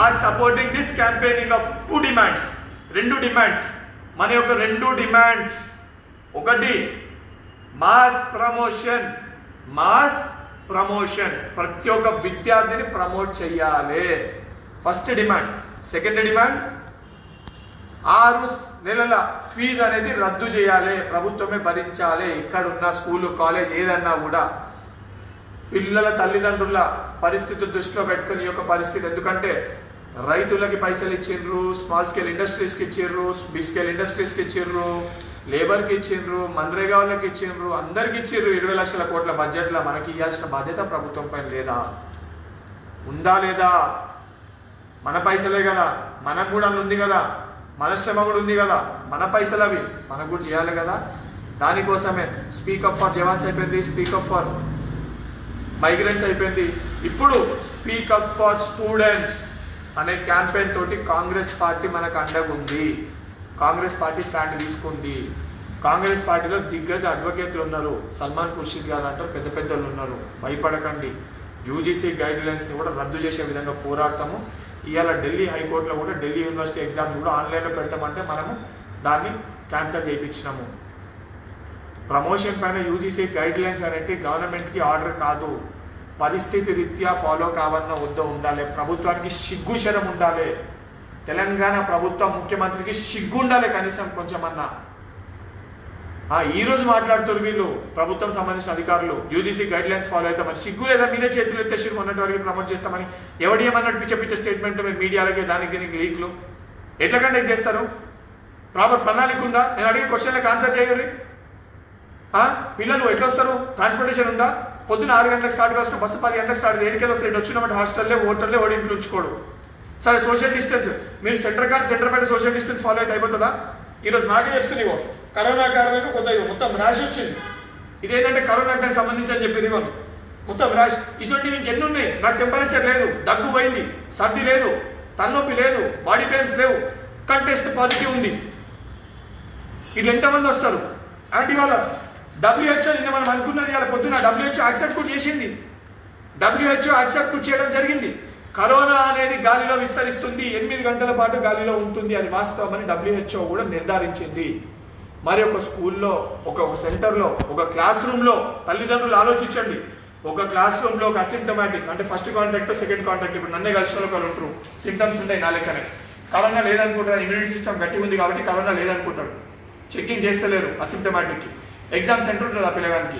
are supporting this campaigning of two demands. Rendu demands. మన యొక్క రెండు డిమాండ్స్, ఒకటి మాస్ ప్రమోషన్, ప్రతి ఒక్క విద్యార్థిని ప్రమోట్ చేయాలి, ఫస్ట్ డిమాండ్. సెకండ్ డిమాండ్ 6 నెలల ఫీజు అనేది రద్దు చేయాలి, ప్రభుత్వమే భరించాలి. ఇక్కడ ఉన్న స్కూలు కాలేజ్ ఏదన్నా కూడా పిల్లల తల్లిదండ్రుల పరిస్థితి దృష్టిలో పెట్టుకుని ఈ యొక్క పరిస్థితి, ఎందుకంటే రైతులకి పైసలు ఇచ్చిండ్రు, స్మాల్ స్కేల్ ఇండస్ట్రీస్కి ఇచ్చిండ్రు, బిగ్ స్కేల్ ఇండస్ట్రీస్కి ఇచ్చిండ్రు, లేబర్కి ఇచ్చిండ్రు, మన్రేగా వాళ్ళకి ఇచ్చిండ్రు, అందరికి ఇచ్చిండ్రు. 20 లక్షల కోట్ల బడ్జెట్లో మనకి ఇవ్వాల్సిన బాధ్యత ప్రభుత్వం పైన లేదా? ఉందా లేదా? మన పైసలే కదా, మనకు కూడా ఉంది కదా, మన శ్రమ కూడా ఉంది కదా, మన పైసలు అవి మనకు కూడా చేయాలి కదా. దానికోసమే స్పీకప్ ఫర్ జవాన్స్ అయిపోయింది, స్పీకప్ ఫర్ మైగ్రెంట్స్ అయిపోయింది, ఇప్పుడు స్పీకప్ ఫర్ స్టూడెంట్స్ అనే క్యాంపెయిన్ తోటి కాంగ్రెస్ పార్టీ మనకు అండగా ఉంది. కాంగ్రెస్ పార్టీ స్టాండ్ తీసుకుంది. కాంగ్రెస్ పార్టీలో దిగ్గజ అడ్వకేట్లు ఉన్నారు, సల్మాన్ ఖుర్షీద్ గారు అంటారు, పెద్ద పెద్దలు ఉన్నారు. భయపడకండి, యూజీసీ గైడ్ లైన్స్ని కూడా రద్దు చేసే విధంగా పోరాడతాము. ఇవాళ ఢిల్లీ హైకోర్టులో కూడా ఢిల్లీ యూనివర్సిటీ ఎగ్జామ్స్ కూడా ఆన్లైన్లో పెడతామంటే మనము దాన్ని క్యాన్సిల్ చేయించినాము. ప్రమోషన్ పైన యూజీసీ గైడ్ లైన్స్ అనేది గవర్నమెంట్కి ఆర్డర్ కాదు, పరిస్థితి రీత్యా ఫాలో కావాలన్న వద్ద ఉండాలి. ప్రభుత్వానికి సిగ్గు శరం ఉండాలి. తెలంగాణ ప్రభుత్వం ముఖ్యమంత్రికి సిగ్గు ఉండాలి కనీసం కొంచెమన్నా. ఈరోజు మాట్లాడుతారు వీళ్ళు ప్రభుత్వం సంబంధించిన అధికారులు, యూజీసీ గైడ్ లైన్స్ ఫాలో అవుతామని. సిగ్గు లేదా? మీరే చేతులు ఎత్తేసి మొన్నటి వరకు ప్రమోట్ చేస్తామని ఎవడి ఏమన్నాడు? పిచ్చ స్టేట్మెంట్ మీరు మీడియాలకి దానికి దీనికి లీక్లు ఎట్లా కండక్ట్ చేస్తారు? ప్రాపర్ ప్రణాళిక ఉందా? నేను అడిగే క్వశ్చన్లకు ఆన్సర్ చేయరు. పిల్లలు ఎట్లా వస్తారు? ట్రాన్స్పోర్టేషన్ ఉందా? పొద్దున్న 6 గంటలకు స్టార్ట్ కావచ్చు, బస్సు 10 గంటలకు స్టార్ట్, 7 వస్తారు. ఇటు వచ్చినప్పుడు హాస్టల్లో హోటల్లో ఓడి ఇంట్లో ఉంచుకోడు. సరే, సోషల్ డిస్టెన్స్ మీరు సెంటర్ బయట సోషల్ డిస్టెన్స్ ఫాలో అయితే అయిపోతుందా? ఈరోజు నాకే చెప్తున్నావు కరోనా కారణంగా కొద్దిగా మొత్తం ర్యాష్ వచ్చింది. ఇదేంటంటే కరోనాకి దానికి సంబంధించి అని చెప్పి ఇదిగోండి మొత్తం ర్యాష్. ఇటువంటి ఇంకెన్ని ఉన్నాయి? నాకు టెంపరేచర్ లేదు, దగ్గు పోయింది, సర్ది లేదు, తలనొప్పి లేదు, బాడీ పెయిన్స్ లేవు, కంటెస్ట్ పాజిటివ్ ఉంది. ఇట్లా ఎంతమంది వస్తారు? అంటే ఇవాళ WHO నిన్న మనం అనుకున్నది ఇవాళ పొద్దున WHO యాక్సెప్ట్ కూడా చేసింది. WHO యాక్సెప్ట్ కూడా చేయడం జరిగింది. కరోనా అనేది గాలిలో విస్తరిస్తుంది, 8 గంటల పాటు గాలిలో ఉంటుంది, అది వాస్తవమని WHO కూడా నిర్ధారించింది. మరి ఒక స్కూల్లో, ఒక సెంటర్లో, ఒక క్లాస్ రూమ్లో తల్లిదండ్రులు ఆలోచించండి. ఒక క్లాస్ రూమ్లో ఒక అసిమ్టమాటిక్ అంటే ఫస్ట్ కాంటాక్ట్ సెకండ్ కాంటాక్ట్, ఇప్పుడు నన్నే కలిసిన ఒకరు ఉంటారు, సింటమ్స్ ఉంటాయి నా లెక్కనే, కరోనా లేదనుకుంటారు, ఇమ్యూనిటీ సిస్టమ్ గట్టిగా ఉంది కాబట్టి కరోనా లేదనుకుంటాడు, చెకింగ్ చేస్తలేరు అసిమ్టమాటిక్కి. ఎగ్జామ్ సెంటర్ ఉంటుంది ఆ పిల్లగానికి,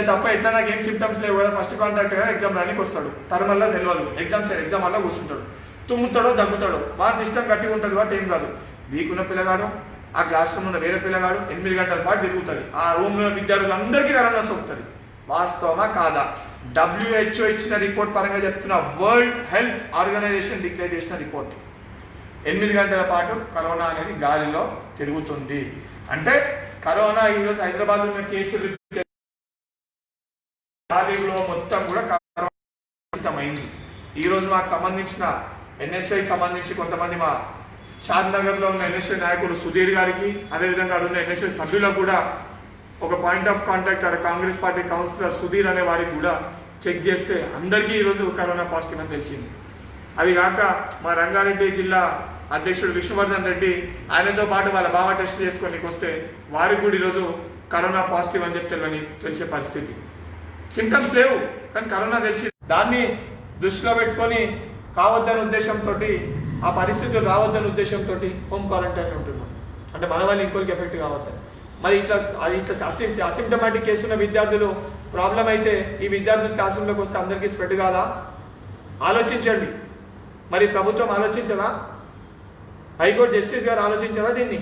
తప్ప ఎట్లా నాకు ఏం సిమ్టమ్స్ లేవు కదా, ఫస్ట్ కాంటాక్ట్ కదా, ఎగ్జామ్ రానికి వస్తాడు, తర్మల్లా తెలియదు, ఎగ్జామ్ వల్ల కూర్చుంటాడు, తుమ్ముతాడో దగ్గుతాడో, వాన్ సిస్టమ్ గట్టిగా ఉంటుంది కాబట్టి ఏం కాదు. వీకున్న పిల్లగాడు, ఆ క్లాస్ రూమ్ ఉన్న వేరే పిల్లగాడు 8 గంటల పాటు తిరుగుతుంది, ఆ రూమ్లో విద్యార్థులందరికీ కరోనా సోకుతుంది. వాస్తవమా కాదా? WHO ఇచ్చిన రిపోర్ట్ పరంగా చెప్తున్న, వరల్డ్ హెల్త్ ఆర్గనైజేషన్ డిక్లేర్ చేసిన రిపోర్ట్, 8 గంటల పాటు కరోనా అనేది గాలిలో తిరుగుతుంది. అంటే కరోనా ఈరోజు హైదరాబాద్ ఉన్న కేసులు గాలిలో మొత్తం కూడా కరోనా. ఈరోజు మాకు సంబంధించిన NSY సంబంధించి కొంతమంది మా షాద్నగర్లో ఉన్న NSY నాయకులు సుధీర్ గారికి, అదేవిధంగా అక్కడ ఉన్న NSY సభ్యులకు కూడా ఒక పాయింట్ ఆఫ్ కాంటాక్ట్ అక్కడ కాంగ్రెస్ పార్టీ కౌన్సిలర్ సుధీర్ అనే వారికి కూడా చెక్ చేస్తే అందరికీ ఈరోజు కరోనా పాజిటివ్ అని తెలిసింది. అది కాక మా రంగారెడ్డి జిల్లా అధ్యక్షుడు విష్ణువర్ధన్ రెడ్డి, ఆయనతో పాటు వాళ్ళ బావ టెస్ట్ చేసుకోనికి వస్తే వారికి కూడా ఈరోజు కరోనా పాజిటివ్ అని చెప్పి తెలిసే పరిస్థితి. సింటమ్స్ లేవు కానీ కరోనా తెలిసి, దాన్ని దృష్టిలో పెట్టుకొని కావద్దనే ఉద్దేశంతో, ఆ పరిస్థితులు రావద్దనే ఉద్దేశంతో హోమ్ క్వారంటైన్ ఉంటున్నాం. అంటే మన వల్ల ఇంకోరికి ఎఫెక్ట్ కావద్దని. మరి ఇట్లా అసిమ్టమాటిక్ కేసు ఉన్న విద్యార్థులు ప్రాబ్లం అయితే ఈ విద్యార్థులు క్లాస్ రూమ్లోకి వస్తే అందరికీ స్ప్రెడ్ కాదా? ఆలోచించండి. మరి ప్రభుత్వం ఆలోచించదా? హైకోర్టు జస్టిస్ గారు ఆలోచించదా? దీన్ని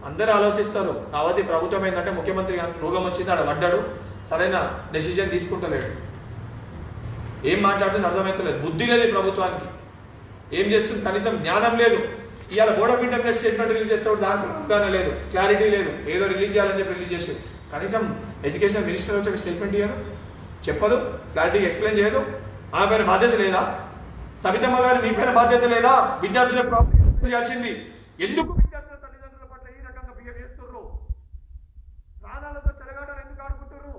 అందరూ ఆలోచిస్తారు. కాబట్టి ప్రభుత్వం ఏంటంటే ముఖ్యమంత్రి రోగం వచ్చింది, ఆడ పడ్డాడు, సరైన డెసిజన్ తీసుకుంటలేడు, ఏం మాట్లాడుతుంది అర్థమవుతలేదు, బుద్ధి లేదు ప్రభుత్వానికి, ఏం చేస్తుంది కనీసం జ్ఞానం లేదు. ఇవాళ board of intermediate statement release చేస్తే దాంట్లో అవగాహన లేదు, క్లారిటీ లేదు, ఏదో రిలీజ్ చేయాలని చెప్పి రిలీజ్ చేసేది. కనీసం ఎడ్యుకేషన్ మినిస్టర్ వచ్చి ఒక స్టేట్మెంట్ ఇయ్యదు, చెప్పదు, క్లారిటీ ఎక్స్ప్లెయిన్ చేయదు. ఆమె పైన బాధ్యత లేదా? సబితమ్మ గారు మీ పైన బాధ్యత లేదా? విద్యార్థుల ప్రాబ్లం చేయాల్సింది. ఎందుకు విద్యార్థుల తల్లిదండ్రుల పట్ల ఈ రకంగా బిహేవ్ చేస్తున్నారు? ప్రాణాలతో చెలగాటలు ఎందుకు ఆడుకుంటున్నారు?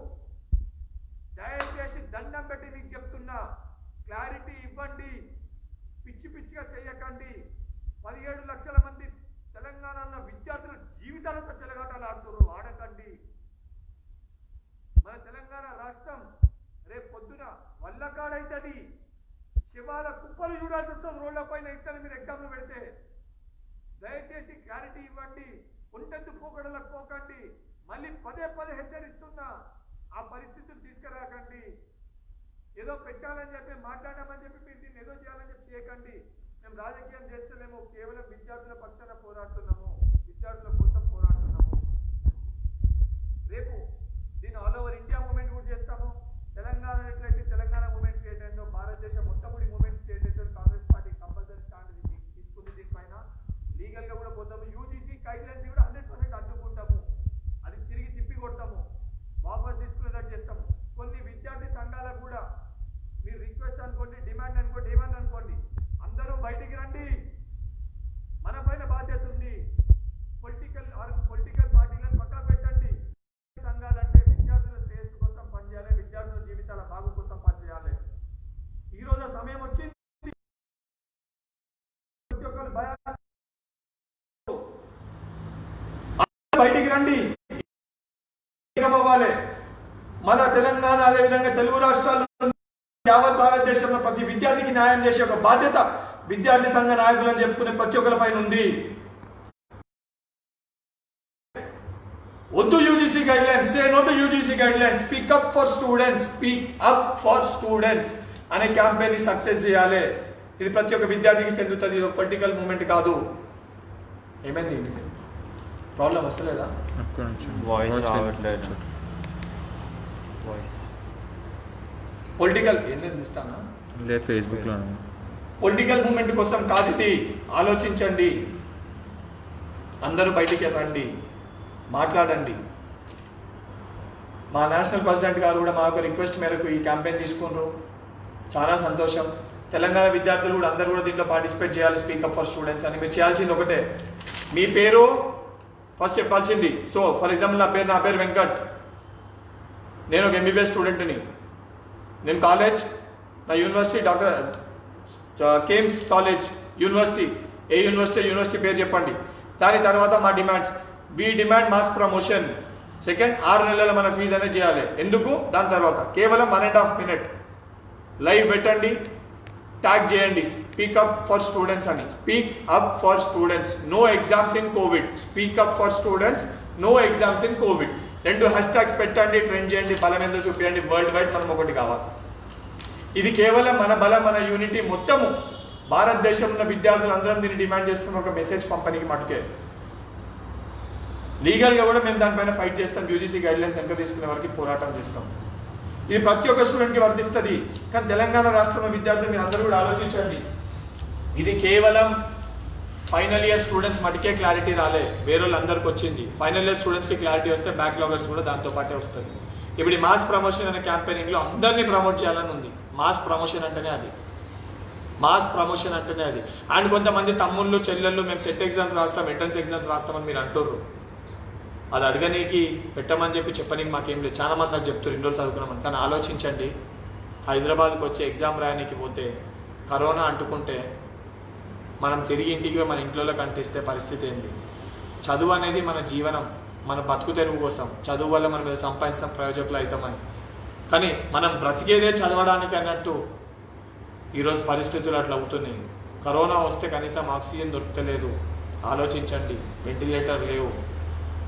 ఎగ్జామ్లు పెడితే దయచేసి క్లారిటీ ఇవ్వండి. ఒంటెత్తు పోకడలకు పోకండి. మళ్ళీ పదే పదే హెచ్చరిస్తున్నా, ఆ పరిస్థితులు తీసుకురాకండి. ఏదో పెట్టాలని చెప్పి మాట్లాడామని చెప్పి మీరు దీన్ని ఏదో చేయాలని చెప్పి చేయకండి. మేము రాజకీయం చేస్తలేము, కేవలం విద్యార్థుల పక్షాన పోరాడుతున్నాము, విద్యార్థుల కోసం పోరాడుతున్నాము. రేపు దీన్ని ఆల్ ఓవర్ ఇండియా మూవ్మెంట్ కూడా చేస్తాము. తెలంగాణ ఎట్లయితే తెలంగాణ మూవ్మెంట్ క్రియేట్ అయిందో, భారతదేశం మొత్తం కూడా మూవ్మెంట్ క్రియేట్ అయితే కాంగ్రెస్ పార్టీ కంపల్సరీ స్టాండ్ తీసుకుంది. దీనిపైన లీగల్గా కూడా పోతాము. యూజీసీ గైడ్లైన్స్ కూడా 100% అడ్డుకుంటాము. అది తిరిగి తిప్పి కొడతాము, వాపస్ తీసుకునేటట్టు చేస్తాము. కొన్ని విద్యార్థి సంఘాలకు కూడా మీరు రిక్వెస్ట్ అనుకోండి, డిమాండ్ అనుకోండి, ఏమని అనుకోండి, అందరూ బయటికి రండి. మన పైన బాధ్యత ఉంది. పొలిటికల్ పార్టీలను పక్కన పెట్టండి. సంఘాలంటే విద్యార్థుల శ్రేయస్సు కోసం పనిచేయాలి, విద్యార్థుల జీవితాల బాగు కోసం పనిచేయాలి. ఈ రోజు సమయం వచ్చింది. బయటికి రండి, అవ్వాలి. మన తెలంగాణ అదేవిధంగా తెలుగు రాష్ట్రాల్లో యావత్ భారతదేశంలో ప్రతి విద్యార్థికి న్యాయం చేసే ఒక బాధ్యత విద్యార్థి సంఘ నాయకులు అని చెప్పుకునే ప్రతి ఒక్కరి పైన ఉంది. వద్దు UGC guidelines, say no to UGC guidelines, speak up for students, speak up for students అనే క్యాంపెయిన్ ని సక్సెస్ చేయాలి. ఇది ప్రతి ఒక్క విద్యార్థికి చెందుతుంది. ఇది ఒక పొలిటికల్ మూవ్మెంట్ కాదు. ఏమైంది, ప్రాబ్లం వస్తలేదా? పొలిటికల్ ఏంటంటే ఇస్తానా లేదు, ఫేస్బుక్లో పొలిటికల్ మూవ్మెంట్ కోసం కాదు ఇది. ఆలోచించండి, అందరూ బయటికి రండి, మాట్లాడండి. మా నేషనల్ ప్రెసిడెంట్ గారు కూడా మా యొక్క రిక్వెస్ట్ మేరకు ఈ క్యాంపెయిన్ తీసుకున్నారు. చాలా సంతోషం. తెలంగాణ విద్యార్థులు కూడా అందరూ కూడా దీంట్లో పార్టిసిపేట్ చేయాలి. స్పీకప్ ఫర్ స్టూడెంట్స్ అని మీరు చేయాల్సింది ఒకటే, మీ పేరు ఫస్ట్ చెప్పాల్సింది. సో ఫర్ ఎగ్జాంపుల్ నా పేరు వెంకట్, నేను ఒక ఎంబీబీఎస్ స్టూడెంట్ని. నేను కాలేజ్, నా యూనివర్సిటీ డాక్టర్ కేమ్స్ కాలేజ్ యూనివర్సిటీ, ఏ యూనివర్సిటీ పేరు చెప్పండి. దాని తర్వాత మా demands, we demand mass promotion. Second, 6 నెలల మన ఫీజు అనేది చేయాలి. ఎందుకు? దాని తర్వాత కేవలం 1.5 minute లైవ్ పెట్టండి, ట్యాగ్ చేయండి, స్పీక్ అప్ ఫర్ స్టూడెంట్స్ అని. Speak up for students, no exams in Covid. Speak up for students, no exams in Covid. 2 hashtags పెట్టండి, ట్రెండ్ చేయండి, బలం ఏందో చూపించండి. వరల్డ్ వైడ్ మనం ఒకటి కావాలి. ఇది కేవలం మన బలం, మన యూనిటీ. మొత్తము భారతదేశంలో ఉన్న విద్యార్థులు అందరం దీన్ని డిమాండ్ చేస్తున్న ఒక మెసేజ్ పంపనీకి మటుకే. లీగల్గా కూడా మేము దానిపైన ఫైట్ చేస్తాం. యూజీసీ గైడ్లైన్స్ వెనక తీసుకునే వరకు పోరాటం చేస్తాం. ఇది ప్రతి ఒక్క స్టూడెంట్కి వర్తిస్తుంది. కానీ తెలంగాణ రాష్ట్రంలో విద్యార్థులు మీరు అందరూ కూడా ఆలోచించండి. ఇది కేవలం ఫైనల్ ఇయర్ స్టూడెంట్స్ మటుకే క్లారిటీ రాలే, వేరే వాళ్ళందరికీ వచ్చింది. ఫైనల్ ఇయర్ స్టూడెంట్స్కి క్లారిటీ వస్తే బ్యాక్లాగర్స్ కూడా దాంతో పాటే వస్తుంది. ఇప్పుడు ఈ మాస్ ప్రమోషన్ అనే క్యాంపెయినింగ్లో అందరినీ ప్రమోట్ చేయాలని ఉంది. మాస్ ప్రమోషన్ అంటేనే అది, మాస్ ప్రమోషన్ అంటేనే అది. అండ్ కొంతమంది తమ్ముళ్ళు చెల్లెళ్ళు మేము సెట్ ఎగ్జామ్స్ రాస్తాం, ఎంట్రన్స్ ఎగ్జామ్స్ రాస్తామని మీరు అంటుర్రు. అది అడగనీకి పెట్టమని చెప్పనీకి మాకేం లేదు. చాలా మంది నాకు చెప్తారు 2 రోజులు చదువుకున్నామని. కానీ ఆలోచించండి, హైదరాబాద్కి వచ్చి ఎగ్జామ్ రాయడానికి పోతే కరోనా అంటుకుంటే మనం తిరిగి ఇంటికి మన ఇంట్లోకి అంటిస్తే పరిస్థితి ఏంటి? చదువు అనేది మన జీవనం, మన బతుకు తెరువు కోసం. చదువు వల్ల మనం ఏదో సంపాదిస్తాం, ప్రయోజకులు అవుతామని. కానీ మనం బ్రతికేదే చదవడానికి అన్నట్టు ఈరోజు పరిస్థితులు అట్లా అవుతున్నాయి. కరోనా వస్తే కనీసం ఆక్సిజన్ దొరకలేదు. ఆలోచించండి, వెంటిలేటర్ లేవు,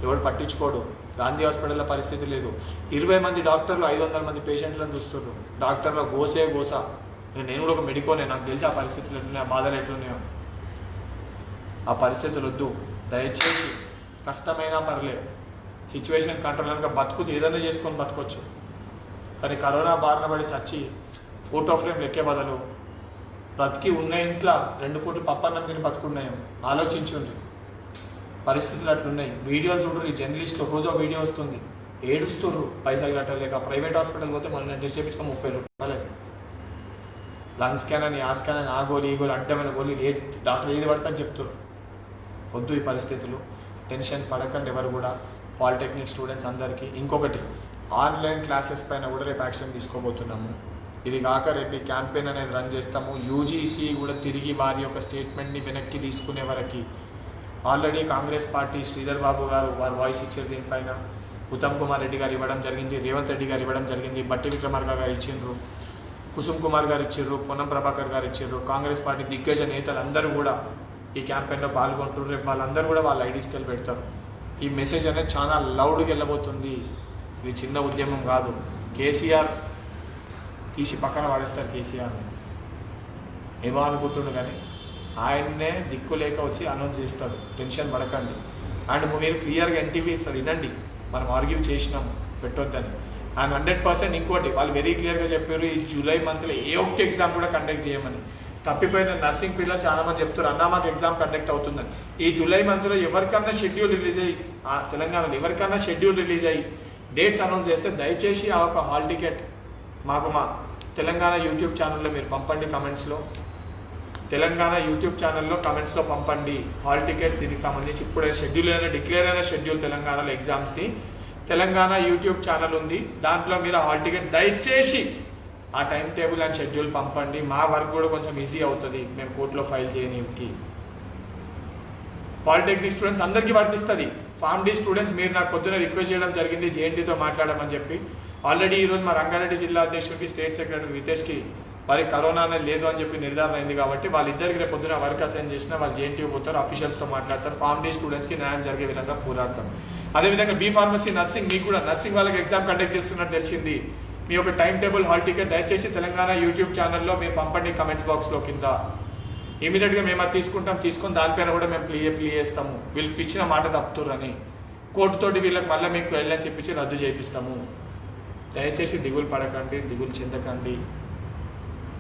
ఎవడు పట్టించుకోడు. గాంధీ హాస్పిటల్లో పరిస్థితి లేదు. 20 మంది డాక్టర్లు 500 మంది పేషెంట్లను చూస్తున్నారు. డాక్టర్ల గోస. నేను కూడా ఒక మెడికోనే, నాకు తెలిసి ఆ పరిస్థితులు ఎట్లున్నాయో, ఆ బాధలు ఎట్లున్నాయో. ఆ పరిస్థితులు వద్దు దయచేసి. కష్టమైనా పర్లేదు, సిచ్యువేషన్ కంట్రోల్ కనుక బతుకుతూ ఏదైనా చేసుకొని బతకొచ్చు. కానీ కరోనా బారిన పడి సచ్చి ఫోటో ఫ్రేమ్ లెక్కే బదులు బ్రతికి ఉన్న ఇంట్లో 2 పూటలు పప్పన్నం తిని బతుకున్నాయి. ఆలోచించండి, పరిస్థితులు అట్లున్నాయి. వీడియోలు చూడరు, జర్నలిస్టులు రోజు వీడియో వస్తుంది, ఏడుస్తుర్రు పైసలు కట్టలేక. ప్రైవేట్ హాస్పిటల్ పోతే మనం టెస్ట్ చేయించుకొని 30 రూపాయలు. లంగ్ స్కాన్ అని, ఆ స్కాన్ అని, ఆ గోళీ ఈ గోళీ, అడ్డమైన గోళీ, ఏ డాక్టర్ ఏది పడతా అని చెప్తారు. వద్దు ఈ పరిస్థితులు. టెన్షన్ పడకండి ఎవరు కూడా. పాలిటెక్నిక్ స్టూడెంట్స్ అందరికీ ఇంకొకటి, ఆన్లైన్ క్లాసెస్ పైన కూడా రేపు యాక్షన్ తీసుకోబోతున్నాము. ఇది కాక రేపు ఈ క్యాంపెయిన్ అనేది రన్ చేస్తాము. యూజీసీ కూడా తిరిగి వారి యొక్క స్టేట్మెంట్ని వెనక్కి తీసుకునే వరకు ఆల్రెడీ కాంగ్రెస్ పార్టీ శ్రీధర్ బాబు గారు వారు వాయిస్ ఇచ్చారు. దీనిపైన ఉత్తమ్ కుమార్ రెడ్డి గారు ఇవ్వడం జరిగింది, రేవంత్ రెడ్డి గారు ఇవ్వడం జరిగింది, బట్టి విక్రమార్క గారు ఇచ్చిండ్రు. కుసుమ్ కుమార్ గారు ఇచ్చారు, పొన్నం ప్రభాకర్ గారు ఇచ్చారు, కాంగ్రెస్ పార్టీ దిగ్గజ నేతలు అందరూ కూడా ఈ క్యాంపెయిన్లో పాల్గొంటారు. రేపు వాళ్ళందరూ కూడా వాళ్ళ ఐడీస్కి వెళ్ళి పెడతారు. ఈ మెసేజ్ అనేది చాలా లౌడ్గా వెళ్ళబోతుంది. ఇది చిన్న ఉద్యమం కాదు. కేసీఆర్ తీసి పక్కన పడేస్తారు. కేసీఆర్ ఏమో అనుకుంటుండు కానీ ఆయన్నే దిక్కు లేక వచ్చి అనౌన్స్ చేస్తారు. టెన్షన్ పడకండి. అండ్ మీరు క్లియర్గా ఎన్టీవీ సార్ వినండి, మనం ఆర్గ్యూ చేసినాము పెట్టొద్దని. అండ్ 100% ఇంకోటి వాళ్ళు వెరీ క్లియర్గా చెప్పారు, ఈ జూలై మంత్లో ఏ ఒక్క ఎగ్జామ్ కూడా కండక్ట్ చేయమని. తప్పిపోయిన నర్సింగ్ పిల్లలు చాలా మంది చెప్తారు అన్నా మాకు ఎగ్జామ్ కండక్ట్ అవుతుందని. ఈ జూలై మంత్లో ఎవరికన్నా షెడ్యూల్ రిలీజ్ అయ్యి తెలంగాణలో ఎవరికన్నా షెడ్యూల్ రిలీజ్ అయ్యి డేట్స్ అనౌన్స్ చేస్తే దయచేసి ఆ ఒక హాల్ టికెట్ మాకు మా తెలంగాణ యూట్యూబ్ ఛానల్లో మీరు పంపండి. కమెంట్స్లో తెలంగాణ యూట్యూబ్ ఛానల్లో కమెంట్స్లో పంపండి హాల్ టికెట్. దీనికి సంబంధించి ఇప్పుడే షెడ్యూల్ అయిన డిక్లేర్ అయిన షెడ్యూల్ తెలంగాణలో ఎగ్జామ్స్ది తెలంగాణ యూట్యూబ్ ఛానల్ ఉంది, దాంట్లో మీరు హాల్ టికెట్స్ దయచేసి ఆ టైం టేబుల్ అండ్ షెడ్యూల్ పంపండి. మా వర్క్ కూడా కొంచెం ఈజీ అవుతుంది మేము కోర్టులో ఫైల్ చేయనీకి. పాలిటెక్నిక్ స్టూడెంట్స్ అందరికీ వర్తిస్తుంది. ఫార్మ్ డి స్టూడెంట్స్ మీరు నాకు పొద్దున రిక్వెస్ట్ చేయడం జరిగింది జేఎన్టీతో మాట్లాడమని చెప్పి. ఆల్రెడీ ఈరోజు మా రంగారెడ్డి జిల్లా అధ్యక్షుడికి స్టేట్ సెక్రటరీ రితేష్కి వారికి కరోనా అనేది లేదు అని చెప్పి నిర్ధారణ అయింది కాబట్టి వాళ్ళిద్దరికి రేపు పొద్దున వర్క్ అసైన్ చేసిన వాళ్ళు జేఎన్టీ పోతారు, అఫీషియల్స్తో మాట్లాడతారు, ఫార్మ్ డి స్టూడెంట్స్కి న్యాయం జరిగే విధంగా పోరాడతాం. అదేవిధంగా బీ ఫార్మసీ నర్సింగ్ మీకు కూడా నర్సింగ్ వాళ్ళకి ఎగ్జామ్ కండక్ట్ చేస్తున్నట్టు తెలిసింది. మీ యొక్క టైం టేబుల్ హాల్ టికెట్ దయచేసి తెలంగాణ యూట్యూబ్ ఛానల్లో మీరు పంపండి కమెంట్స్ బాక్స్లో కింద. ఇమీడియట్గా మేము అది తీసుకొని దానిపైన కూడా మేము ప్లే చేస్తాము. వీళ్ళు ఇచ్చిన మాట తప్పుతుర్రని కోర్టుతోటి వీళ్ళకి మళ్ళీ మీకు వెళ్ళని చెప్పించి రద్దు చేయిస్తాము. దయచేసి దిగులు పడకండి, దిగులు చెందకండి.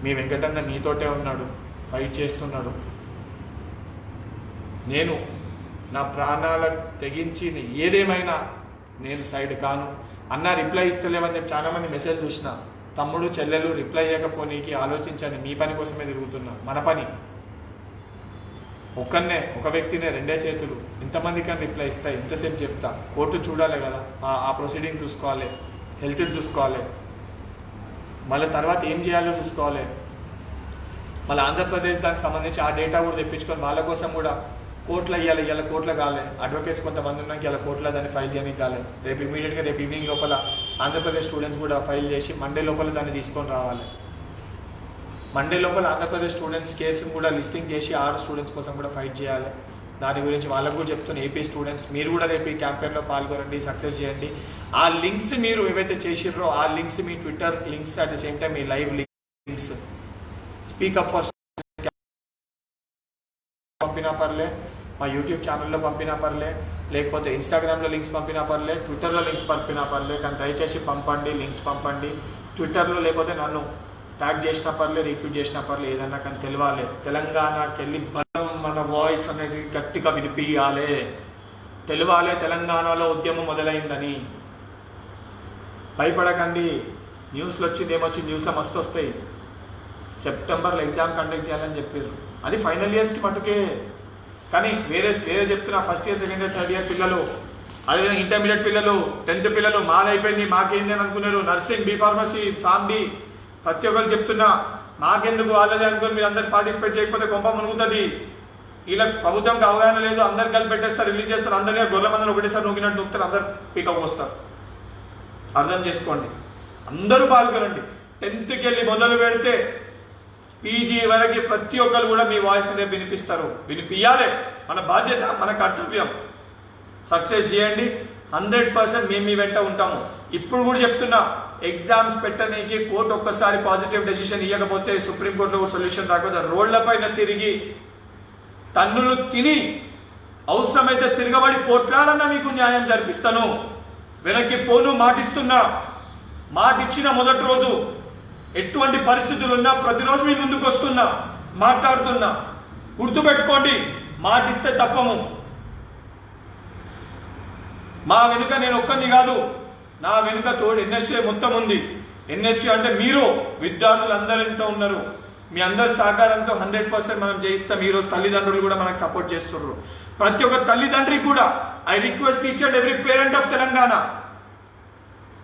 మీ వెంకటన్న మీతోటే ఉన్నాడు, ఫైట్ చేస్తున్నాడు. నేను నా ప్రాణాలకు తెగించి ఏదేమైనా నేను సైడ్ కాను. అన్న రిప్లై ఇస్తలేవని చెప్పి చాలామంది మెసేజ్ చూసిన. తమ్ముడు చెల్లెలు రిప్లై ఇవ్వకపోనీకి ఆలోచించండి. మీ పని కోసమే తిరుగుతున్నా. మన పని ఒక్కనే ఒక వ్యక్తినే రెండే చేతులు ఇంతమంది కానీ రిప్లై ఇస్తాయి. ఇంతసేపు చెప్తా కోర్టు చూడాలి కదా, ఆ ప్రొసీడింగ్ చూసుకోవాలి, హెల్త్ చూసుకోవాలి, మళ్ళీ తర్వాత ఏం చేయాలో చూసుకోవాలి. మళ్ళీ ఆంధ్రప్రదేశ్ దానికి సంబంధించి ఆ డేటా కూడా తెప్పించుకొని వాళ్ళ కోసం కూడా కోర్టులో ఇవాళ కోర్టులో కాలే. అడ్వకేట్స్ కొంతమంది ఉన్నాక ఇలా కోర్టులో దాన్ని ఫైల్ చేయడానికి కాలే. రేపు ఇమీడియట్గా రేపు ఈవినింగ్ లోపల ఆంధ్రప్రదేశ్ స్టూడెంట్స్ కూడా ఫైల్ చేసి మండే లోపల దాన్ని తీసుకొని రావాలి. మండే లోపల ఆంధ్రప్రదేశ్ స్టూడెంట్స్ కేసును కూడా లిస్టింగ్ చేసి 6 స్టూడెంట్స్ కోసం కూడా ఫైట్ చేయాలి. దాని గురించి వాళ్ళకు కూడా చెప్తున్న ఏపీ స్టూడెంట్స్ మీరు కూడా రేపు ఈ క్యాంపెయిన్లో పాల్గొనండి, సక్సెస్ చేయండి. ఆ లింక్స్ మీరు ఏవైతే చేసిర్రో ఆ లింక్స్ మీ Twitter links at the same time మీ లైవ్ లింక్స్ స్పీకప్ ఫర్ పంపినా పర్లే, మా యూట్యూబ్ ఛానల్లో పంపినా పర్లే, లేకపోతే ఇన్స్టాగ్రామ్లో లింక్స్ పంపినా పర్లే, ట్విట్టర్లో లింక్స్ పంపినా పర్లే. కానీ దయచేసి పంపండి, లింక్స్ పంపండి. ట్విట్టర్లో లేకపోతే నన్ను ట్యాగ్ చేసినా పర్లే, రీట్వీట్ చేసినా పర్లే, ఏదన్నా కానీ తెలియాలి. తెలంగాణకి వెళ్ళి మన వాయిస్ అనేది గట్టిగా వినిపించాలి, తెలియాలి తెలంగాణలో ఉద్యమం మొదలైందని. భయపడకండి. న్యూస్లో వచ్చింది ఏమొచ్చింది, న్యూస్లో మస్తు వస్తాయి. సెప్టెంబర్లో ఎగ్జామ్ కండక్ట్ చేయాలని చెప్పారు. అది ఫైనల్ ఇయర్స్కి మటుకే. కానీ వేరే చెప్తున్నా first year, second year, third year పిల్లలు, అదేవిధంగా ఇంటర్మీడియట్ పిల్లలు, 10th పిల్లలు మాదైపోయింది మాకేంది అని అనుకున్నారు. Nursing, B pharmacy, pharm D ప్రతి ఒక్కరు చెప్తున్నా మాకెందుకు వాళ్ళదే అనుకుని మీరు అందరు పార్టిసిపేట్ చేయకపోతే కొంప మునుగుతుంది. ఇలా ప్రభుత్వంకి అవగాహన లేదు. అందరు కలిపి పెట్టేస్తారు, రిలీజ్ చేస్తారు. అందరినీ గొర్రెల మందిని ఒకటేసారి నూకినట్టు నూకుతారు, అందరు పికప్ వస్తారు. అర్థం చేసుకోండి, అందరూ పాల్గొనండి. 10th వెళ్ళి మొదలు పెడితే పీజీ వరకు ప్రతి ఒక్కరు కూడా మీ వాయిస్ని రేపు వినిపిస్తారు. వినిపించాలి, మన బాధ్యత, మన కర్తవ్యం. సక్సెస్ చేయండి. 100% మేము మీ వెంట ఉంటాము. ఇప్పుడు కూడా చెప్తున్నా, ఎగ్జామ్స్ పెట్టడానికి కోర్టు ఒక్కసారి పాజిటివ్ డెసిషన్ ఇవ్వకపోతే, సుప్రీంకోర్టులో సొల్యూషన్ రాకపోతే రోడ్లపైన తిరిగి తన్నులు తిని అవసరమైతే తిరగబడి పోట్లాడన్నా మీకు న్యాయం జరిపిస్తాను. వెనక్కి పోను, మాటిస్తున్నా. మాటిచ్చిన మొదటి రోజు ఎటువంటి పరిస్థితులు ఉన్నా ప్రతిరోజు మీ ముందుకు వస్తున్నా, మాట్లాడుతున్నా. గుర్తుపెట్టుకోండి, మాటిస్తే తప్పము. మా వెనుక నేను ఒక్కరిని కాదు, నా వెనుక తోడు ఎన్ఎస్ఏ మొత్తం ఉంది. ఎన్ఎస్ఏ అంటే మీరు విద్యార్థులు అందరింటో ఉన్నారు. మీ అందరి సహకారంతో 100% మనం చేయిస్తాం. ఈరోజు తల్లిదండ్రులు కూడా మనకు సపోర్ట్ చేస్తున్నారు. ప్రతి ఒక్క తల్లిదండ్రికి కూడా I request each and every parent of Telangana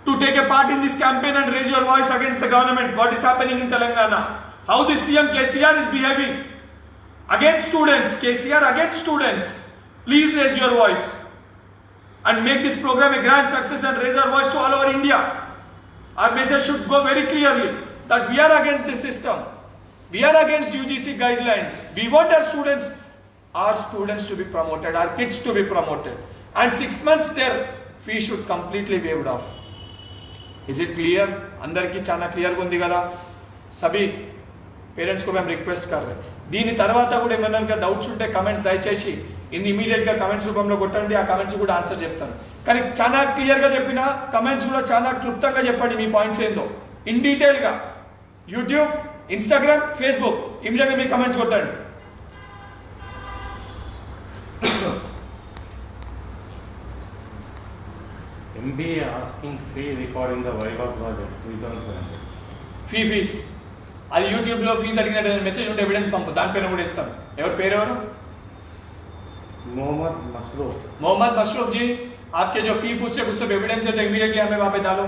to take a part in this campaign and raise your voice against the government. What is happening in Telangana? How the CM KCR is behaving against students. KCR against students. Please raise your voice and make this program a grand success and raise our voice to all over India. Our message should go very clearly. that we are against this system. We are against UGC guidelines. We want our students to be promoted, our kids to be promoted. And 6 months their fee should completely waived off. Is it clear? అందరికీ చాలా క్లియర్గా ఉంది కదా? సభీ పేరెంట్స్ కు మేము రిక్వెస్ట్ कर रहे हैं. దీని తర్వాత కూడా ఏమైనా డౌట్స్ ఉంటే కమెంట్స్ దయచేసి ఇమీడియట్గా కమెంట్స్ రూపంలో కొట్టండి. ఆ కమెంట్స్ కూడా ఆన్సర్ చెప్తాను. కానీ చాలా క్లియర్గా చెప్పిన కమెంట్స్ కూడా చాలా క్లుప్తంగా చెప్పండి మీ పాయింట్స్ ఏందో ఇన్ డీటెయిల్గా. యూట్యూబ్, ఇన్స్టాగ్రామ్, ఫేస్బుక్ ఇమీడియట్గా మీ కమెంట్స్ కొట్టండి. MBA asking fee recording the Viva project 3,500. Fees అది యూట్యూబ్లో ఫీజు అడిగినట్టు మెసేజ్ ఉంటే ఎవిడెన్స్ పంపు, దానిపైన కూడా ఇస్తాను. పేరు ఎవరు? मोहम्मद मशरूफ जी, आपके जो फी पूछ रहे कुछ सब एविडेंस है तो इमीडिएटली हमें वहाँ पे डालो.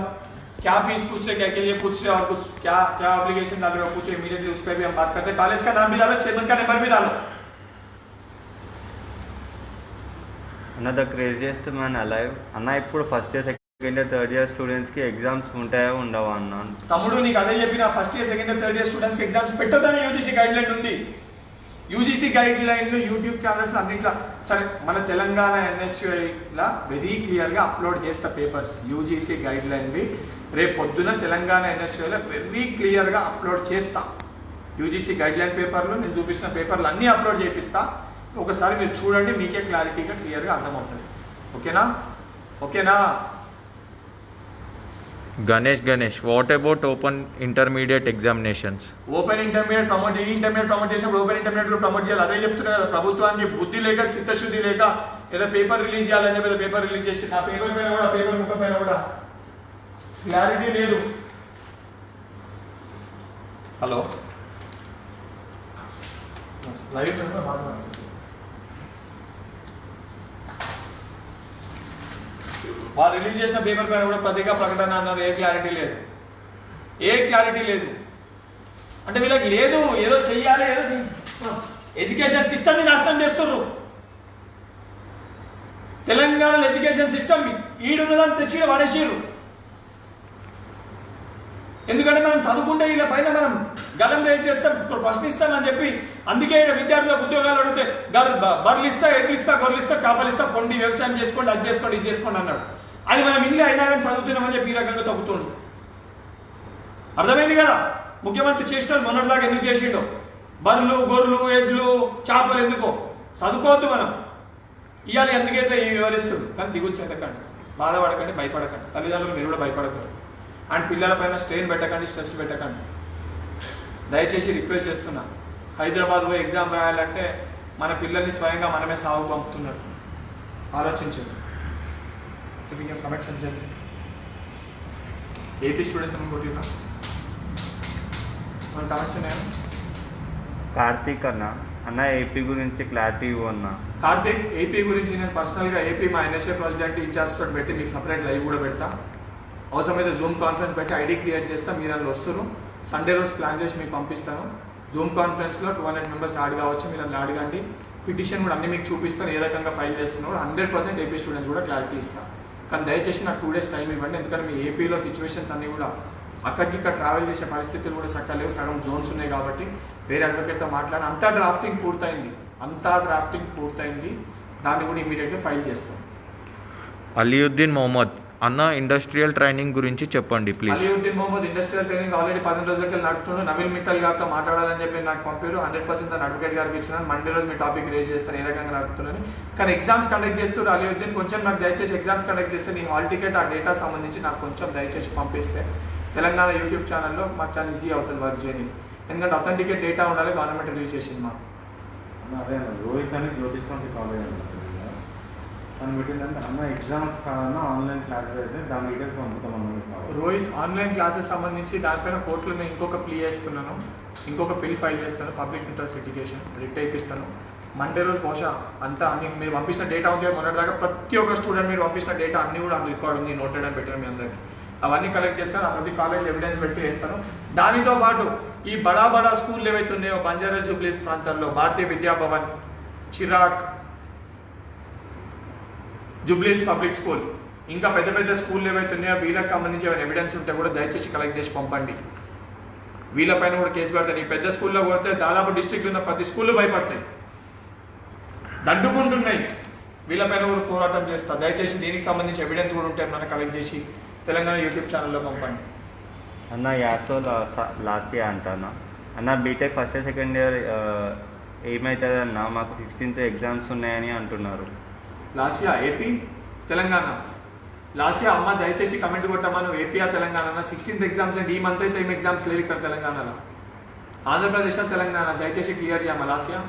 क्या फीस पूछ रहे, क्या के लिए पूछ रहे और कुछ क्या क्या ऑब्लिगेशन डाल रहे हो पूछो इमीडिएटली. उस पर भी हम बात करते हैं. कॉलेज का नाम भी डालो, चेयरमैन का नंबर भी डालो. Another craziest man alive. అన్న ఇప్పుడు first year second year third year students కి ఎగ్జామ్స్ ఉంటాయో ఉండవా అన్న? తమ్ముడు నీకు అదే చెప్పిన, first year second year third year students కి ఎగ్జామ్స్ పెట్టొద్దని యూజీసీ గైడ్ లైన్ ఉంది. యూజీసీ గైడ్ లైన్లు యూట్యూబ్ ఛానల్స్ అన్నింటిలో సరే మన తెలంగాణ ఎన్ఎస్యుఐలా వెరీ క్లియర్గా అప్లోడ్ చేస్తా పేపర్స్. యూజీసీ గైడ్ లైన్వి రేపు పొద్దున తెలంగాణ ఎన్ఎస్యుఐలో వెరీ క్లియర్గా అప్లోడ్ చేస్తా. యూజీసీ గైడ్ లైన్ పేపర్లు నేను చూపిస్తున్న పేపర్లు అన్నీ అప్లోడ్ చేపిస్తా. ఒకసారి మీరు చూడండి, మీకే క్లారిటీగా క్లియర్గా అర్థమవుతుంది. ఓకేనా? ఓకేనా? Ganesh, what about open intermediate examinations? Open intermediate promote చేసినప్పుడు ఓపెన్ ఇంటర్మీడియట్ కూడా ప్రమోట్ చేయాలి. అదే చెప్తున్నా కదా, ప్రభుత్వానికి బుద్ధి లేక చిత్తశుద్ధి లేక ఏదో పేపర్ రిలీజ్ చేయాలని చెప్పి పేపర్ రిలీజ్ చేసి నా పేపర్ పైన కూడా పేపర్ ముక్క పైన కూడా క్లారిటీ లేదు. హలో లైవ్ వాళ్ళు రిలీజ్ చేసిన పేపర్ పైన కూడా పత్రికా ప్రకటన అన్నారు. ఏ క్లారిటీ లేదు. అంటే వీళ్ళకి లేదు, ఏదో చెయ్యాలి, ఏదో ఎడ్యుకేషన్ సిస్టమ్ని నాశనం చేస్తుర్రు. తెలంగాణలో ఎడ్యుకేషన్ సిస్టమ్ ఈడున్నదాన్ని తెచ్చి పడేసిర్రు. ఎందుకంటే మనం చదువుకుంటే వీళ్ళ పైన మనం గలం రేస్ చేస్తాం, ప్రశ్నిస్తామని చెప్పి అందుకే విద్యార్థులకు ఉద్యోగాలు అడిగితే బర్రెలు ఇస్తా, ఎడ్లు ఇస్తా, గొర్రెలు ఇస్తా, చేపలు ఇస్తా, పొండి వ్యవసాయం చేసుకోండి, అది చేసుకోండి, ఇది చేసుకోండి అన్నాడు. అది మనం ఇంట్లో అయినా కానీ చదువుతున్నామని చెప్పి ఈ రకంగా తగ్గుతుండు. అర్థమైంది కదా? ముఖ్యమంత్రి చేసినాడు మొన్నటిదాకా ఎందుకు చేసిండో. బర్రెలు, గొర్రెలు, ఎడ్లు, చేపలు ఎందుకో చదువుకోవద్దు మనం. ఇవాళ ఎందుకైతే వివరిస్తుంది. కానీ దిగులు చెందకండి, బాధపడకండి, భయపడకండి. తల్లిదండ్రులు మీరు కూడా భయపడకండి. అండ్ పిల్లల పైన స్ట్రెయిన్ పెట్టకండి, స్ట్రెస్ పెట్టకండి. దయచేసి రిక్వెస్ట్ చేస్తున్నా, హైదరాబాద్ పోయి ఎగ్జామ్ రాయాలంటే మన పిల్లల్ని స్వయంగా మనమే సాగు పంపుతున్నట్టు ఆలోచించండి. కమెంట్స్ చెప్పండి. ఏపీ స్టూడెంట్స్ అనుకుంటున్నా మన కమెంట్స్ ఉన్నాయా? కార్తీక్ అన్న ఏపీ గురించి క్లారిటీ ఇవ్వన్నా. కార్తీక్, ఏపీ గురించి నేను పర్సనల్గా ఏపీ మా ఎన్ఎస్ఏ ప్రెసిడెంట్ ఇన్ఛార్జ్ తోటి పెట్టి మీకు సపరేట్ లైవ్ కూడా పెడతా. అవసరమైతే జూమ్ కాన్ఫరెన్స్ పెట్టి ఐడి క్రియేట్ చేస్తా. మీరు అందులో వస్తారు. సండే రోజు ప్లాన్ చేసి మీకు పంపిస్తాను. జూమ్ కాన్ఫరెన్స్లో 200 మెంబర్స్ యాడ్ కావచ్చు. మీరు అందులో అడగండి. పిటిషన్ కూడా అన్ని మీకు చూపిస్తాను, ఏ రకంగా ఫైల్ చేస్తున్నాడు. 100% ఏపీ స్టూడెంట్స్ కూడా క్లారిటీ ఇస్తాను. కానీ దయచేసి నాకు 2 days టైం ఇవ్వండి. ఎందుకంటే మీ ఏపీలో సిచ్యువేషన్స్ అన్నీ కూడా అక్కడికిక్కడ ట్రావెల్ చేసే పరిస్థితులు కూడా చక్కలేవు. సగం జోన్స్ ఉన్నాయి కాబట్టి వేరే అడ్వకేట్తో మాట్లాడి అంతా డ్రాఫ్టింగ్ పూర్తయింది. దాన్ని కూడా ఇమీడియట్గా ఫైల్ చేస్తాం. అలీయుద్దీన్ మొహమ్మద్ అన్న ఇండస్ట్రియల్ ట్రైనింగ్ గురించి చెప్పండి please. Aliuddin Mohammed industrial training already 15 రోజులకి నడుపుతున్నాడు. నవీల్ మిట్టల్ గారితో మాట్లాడాలని చెప్పి నాకు పంపారు. 100% దాని అడ్వకేట్ గారికి ఇచ్చినాను. మండే రోజు మీ టాపిక్ రేజ్ చేస్తాను, ఏ రకంగా నడుపుతున్నాను. కానీ ఎగ్జామ్స్ కండక్ట్ చేస్తున్నారు అలీయుద్దీన్. కొంచెం నాకు దయచేసి ఎగ్జామ్స్ కండక్ట్ చేస్తే నీ హాల్ టికెట్ ఆ డేటా సంబంధించి నాకు కొంచెం దయచేసి పంపిస్తే తెలంగాణ యూట్యూబ్ ఛానల్లో మాకు చాలా ఈజీ అవుతుంది వర్క్ చేయని. ఎందుకంటే అథెంటికేట్ డేటా ఉండాలి, గవర్నమెంట్ రిలీజ్ చేసింది మాకు. అదే రోహిత్ అని జ్యోతిష్మంతి కాలేజ్ అని పెట్టిందంటే అన్న ఎగ్జామ్స్ కాదన్నా ఆన్లైన్ క్లాసెస్ అయితే దాని డీటెయిల్స్ పంపుతామన్నా. రోహిత్ ఆన్లైన్ క్లాసెస్ సంబంధించి దానిపైన కోర్టులో నేను ఇంకొక ప్లీ చేస్తున్నాను, ఇంకొక బిల్ ఫైల్ చేస్తాను, పబ్లిక్ ఇంట్రెస్ట్ లిటిగేషన్ రిట్ అయిపిస్తాను. మండే రోజు బహుశా అంతా అన్ని మీరు పంపించిన డేటా ఉంది మొన్నటిదాకా ప్రతి ఒక్క స్టూడెంట్ మీరు పంపించిన డేటా అన్ని కూడా అందులో రికార్డ్ ఉంది, నోటెడ్ అని పెట్టాను మీ అందరికి. అవన్నీ కలెక్ట్ చేస్తాను, ఆ ప్రతి కాలేజ్ ఎవిడెన్స్ పెట్టి వేస్తాను. దానితో పాటు ఈ బడా స్కూల్ ఏవైతే ఉన్నాయో బంజారా జూబ్లీస్ ప్రాంతాల్లో భారతీయ విద్యాభవన్, చిరాక్, జూబ్లీస్ పబ్లిక్ స్కూల్, ఇంకా పెద్ద స్కూల్ ఏవైతే ఉన్నాయో వీళ్ళకి సంబంధించి ఏమైనా ఎవిడెన్స్ ఉంటే కూడా దయచేసి కలెక్ట్ చేసి పంపండి. వీళ్ళపైన కూడా కేసు పెడతారు. ఈ పెద్ద స్కూల్లో కొడితే దాదాపు డిస్ట్రిక్ట్లో ఉన్న ప్రతి స్కూళ్ళు భయపడతాయి, దండుకుంటున్నాయి. వీళ్ళపైన కూడా పోరాటం చేస్తా. దయచేసి దీనికి సంబంధించి ఎవిడెన్స్ కూడా ఉంటే మనం కలెక్ట్ చేసి తెలంగాణ యూట్యూబ్ ఛానల్లో పంపండి. అన్న యాసో లాస్ట్ ఇయర్ అంటానా అన్న BTech first year second year ఏమవుతుంది అన్న మాకు 16th ఎగ్జామ్స్ ఉన్నాయని అంటున్నారు. లాసియా ఏపీ తెలంగాణ లాసియా అమ్మ దయచేసి కమెంట్ కొట్టమ్మా, నువ్వు ఏపీయా తెలంగాణ? 16th ఎగ్జామ్స్ అంటే ఈ మంత్ అయితే ఏం ఎగ్జామ్స్ లేవు ఇక్కడ తెలంగాణలో. ఆంధ్రప్రదేశ్ తెలంగాణ దయచేసి క్లియర్ చేయమ్మా లాసియా.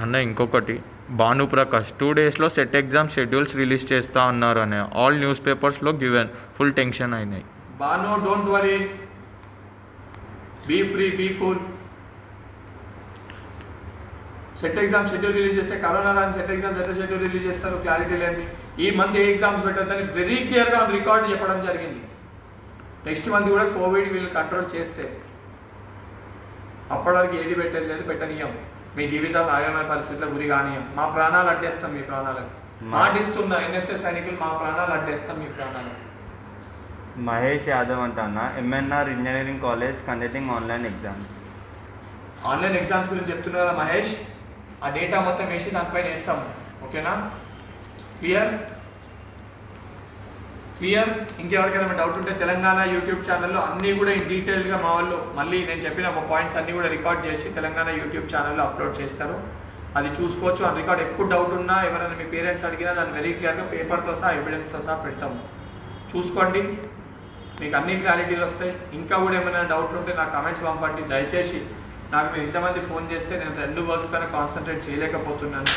అన్న ఇంకొకటి, భానుప్రకాష్ 2 daysలో సెట్ ఎగ్జామ్ షెడ్యూల్స్ రిలీజ్ చేస్తా అన్నారు అని ఆల్ న్యూస్ పేపర్స్లో గివెన్, ఫుల్ టెన్షన్ అయినాయి. Bhanu don't worry, be free, be cool. Set exam schedule release చేస్తే కరోనా రాని సెట్ ఎగ్జామ్స్ ఎట్లా షెడ్యూల్ రిలీజ్ చేస్తారు క్లారిటీ లేని. ఈ మంత్ ఏ ఎగ్జామ్స్ పెట్టద్దని వెరీ క్లియర్గా రికార్డ్ చెప్పడం జరిగింది. నెక్స్ట్ మంత్ కూడా కోవిడ్ వీళ్ళు కంట్రోల్ చేస్తే అప్పటి వరకు ఏది పెట్టేది లేదు, పెట్టనీయం. మీ జీవితాలు ఆగమైన పరిస్థితుల్లో గురి కానీయం. మా ప్రాణాలు అడ్డేస్తాం మీ ప్రాణాలకు. మాటిస్తున్న ఎన్ఎస్ఎస్ సైనికులు మా ప్రాణాలు అడ్డేస్తాం మీ ప్రాణాలకు. మహేష్ యాదవ్ అంటన్నా MNR engineering college conducting online exams. Online exams గురించి చెప్తున్నా కదా మహేష్, ఆ డేటా మొత్తం వేసి దానిపైన వేస్తాము. ఓకేనా? Clear clear. ఇంకెవరికైనా డౌట్ ఉంటే తెలంగాణ యూట్యూబ్ ఛానల్లో అన్నీ కూడా డీటెయిల్గా మా వాళ్ళు మళ్ళీ నేను చెప్పిన పాయింట్స్ అన్నీ కూడా రికార్డ్ చేసి తెలంగాణ యూట్యూబ్ ఛానల్లో అప్లోడ్ చేస్తారు. అది చూసుకోవచ్చు. ఆ రికార్డ్ ఎప్పుడు డౌట్ ఉన్నా ఎవరైనా మీ పేరెంట్స్ అడిగినా దాన్ని వెరీ క్లియర్గా పేపర్తో సహా ఎవిడెన్స్తో సహా పెడతాము. చూసుకోండి, మీకు అన్ని క్లారిటీలు వస్తాయి. ఇంకా కూడా ఏమైనా డౌట్ ఉంటే నాకు కామెంట్స్ పంపండి. దయచేసి నాకు మీరు ఇంతమంది ఫోన్ చేస్తే నేను 2 వర్క్స్ పైన కాన్సన్ట్రేట్ చేయలేకపోతున్నాను.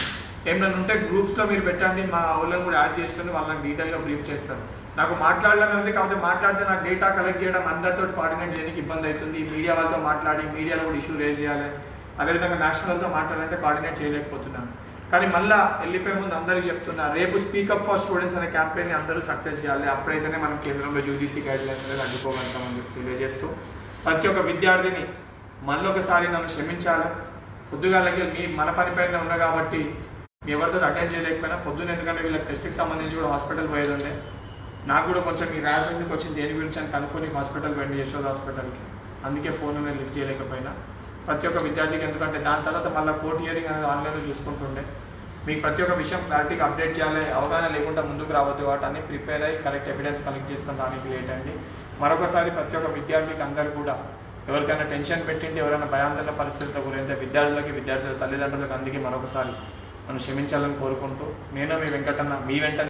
ఏమైనా ఉంటే గ్రూప్స్లో మీరు పెట్టండి, మా వాళ్ళని కూడా యాడ్ చేసుకుని వాళ్ళని డీటెయిల్గా బ్రీఫ్ చేస్తాను. నాకు మాట్లాడాలని ఉంది కాబట్టి మాట్లాడితే నాకు డేటా కలెక్ట్ చేయడం అందరితో కోఆర్డినేట్ చేయడానికి ఇబ్బంది అవుతుంది. మీడియా వాళ్ళతో మాట్లాడి మీడియాలో కూడా ఇష్యూ రేజ్ చేయాలి. అదేవిధంగా నేషనల్తో మాట్లాడాలంటే కోఆర్డినేట్ చేయలేకపోతున్నాను. కానీ మళ్ళీ వెళ్ళిపోయే ముందు అందరికీ చెప్తున్నా, రేపు స్పీకప్ ఫర్ స్టూడెంట్స్ అనే క్యాంపెయిన్ని అందరూ సక్సెస్ చేయాలి. అప్పుడైతేనే మనం కేంద్రంలో యూజీసీ గైడ్లైన్స్ అనేది అడ్డుకోగలుగుతామని చెప్పి తెలియజేస్తూ ప్రతి ఒక్క విద్యార్థిని మనలో ఒకసారి నన్ను క్షమించాలి. పొద్దుగాలకి మన పని పైన ఉన్నా కాబట్టి మీ ఎవరితో అటెండ్ చేయలేకపోయినా పొద్దున్న, ఎందుకంటే వీళ్ళకి టెస్ట్కి సంబంధించి కూడా హాస్పిటల్ పోయేది ఉండే. నాకు కూడా కొంచెం ఈ ర్యాష్ ఎందుకు వచ్చింది దేని గురించి అని కనుక్కొని హాస్పిటల్ పోయింది, యశోద హాస్పిటల్కి. అందుకే ఫోన్ అనేది లిఫ్ట్ చేయలేకపోయినా. ప్రతి ఒక్క విద్యార్థికి, ఎందుకంటే దాని తర్వాత మళ్ళీ కోర్ట్ హియరింగ్ అనేది ఆన్లైన్లో చూసుకుంటుండే. మీకు ప్రతి ఒక్క విషయం క్లారిటీగా అప్డేట్ చేయాలి. అవగాహన లేకుండా ముందుకు రావద్దు. వాటన్ని ప్రిపేర్ అయ్యి కరెక్ట్ ఎవిడెన్స్ కలెక్ట్ చేసుకుని దానికి లేట్ అండి. మరొకసారి ప్రతి ఒక్క విద్యార్థికి అందరూ కూడా ఎవరికైనా టెన్షన్ పెట్టిండి, ఎవరైనా భయాందోళన పరిస్థితులకు గురైతే విద్యార్థుల తల్లిదండ్రులకు అందుకే మరొకసారి మనం క్షమించాలని కోరుకుంటూ నేను మీ వెంకటన్న మీ వెంట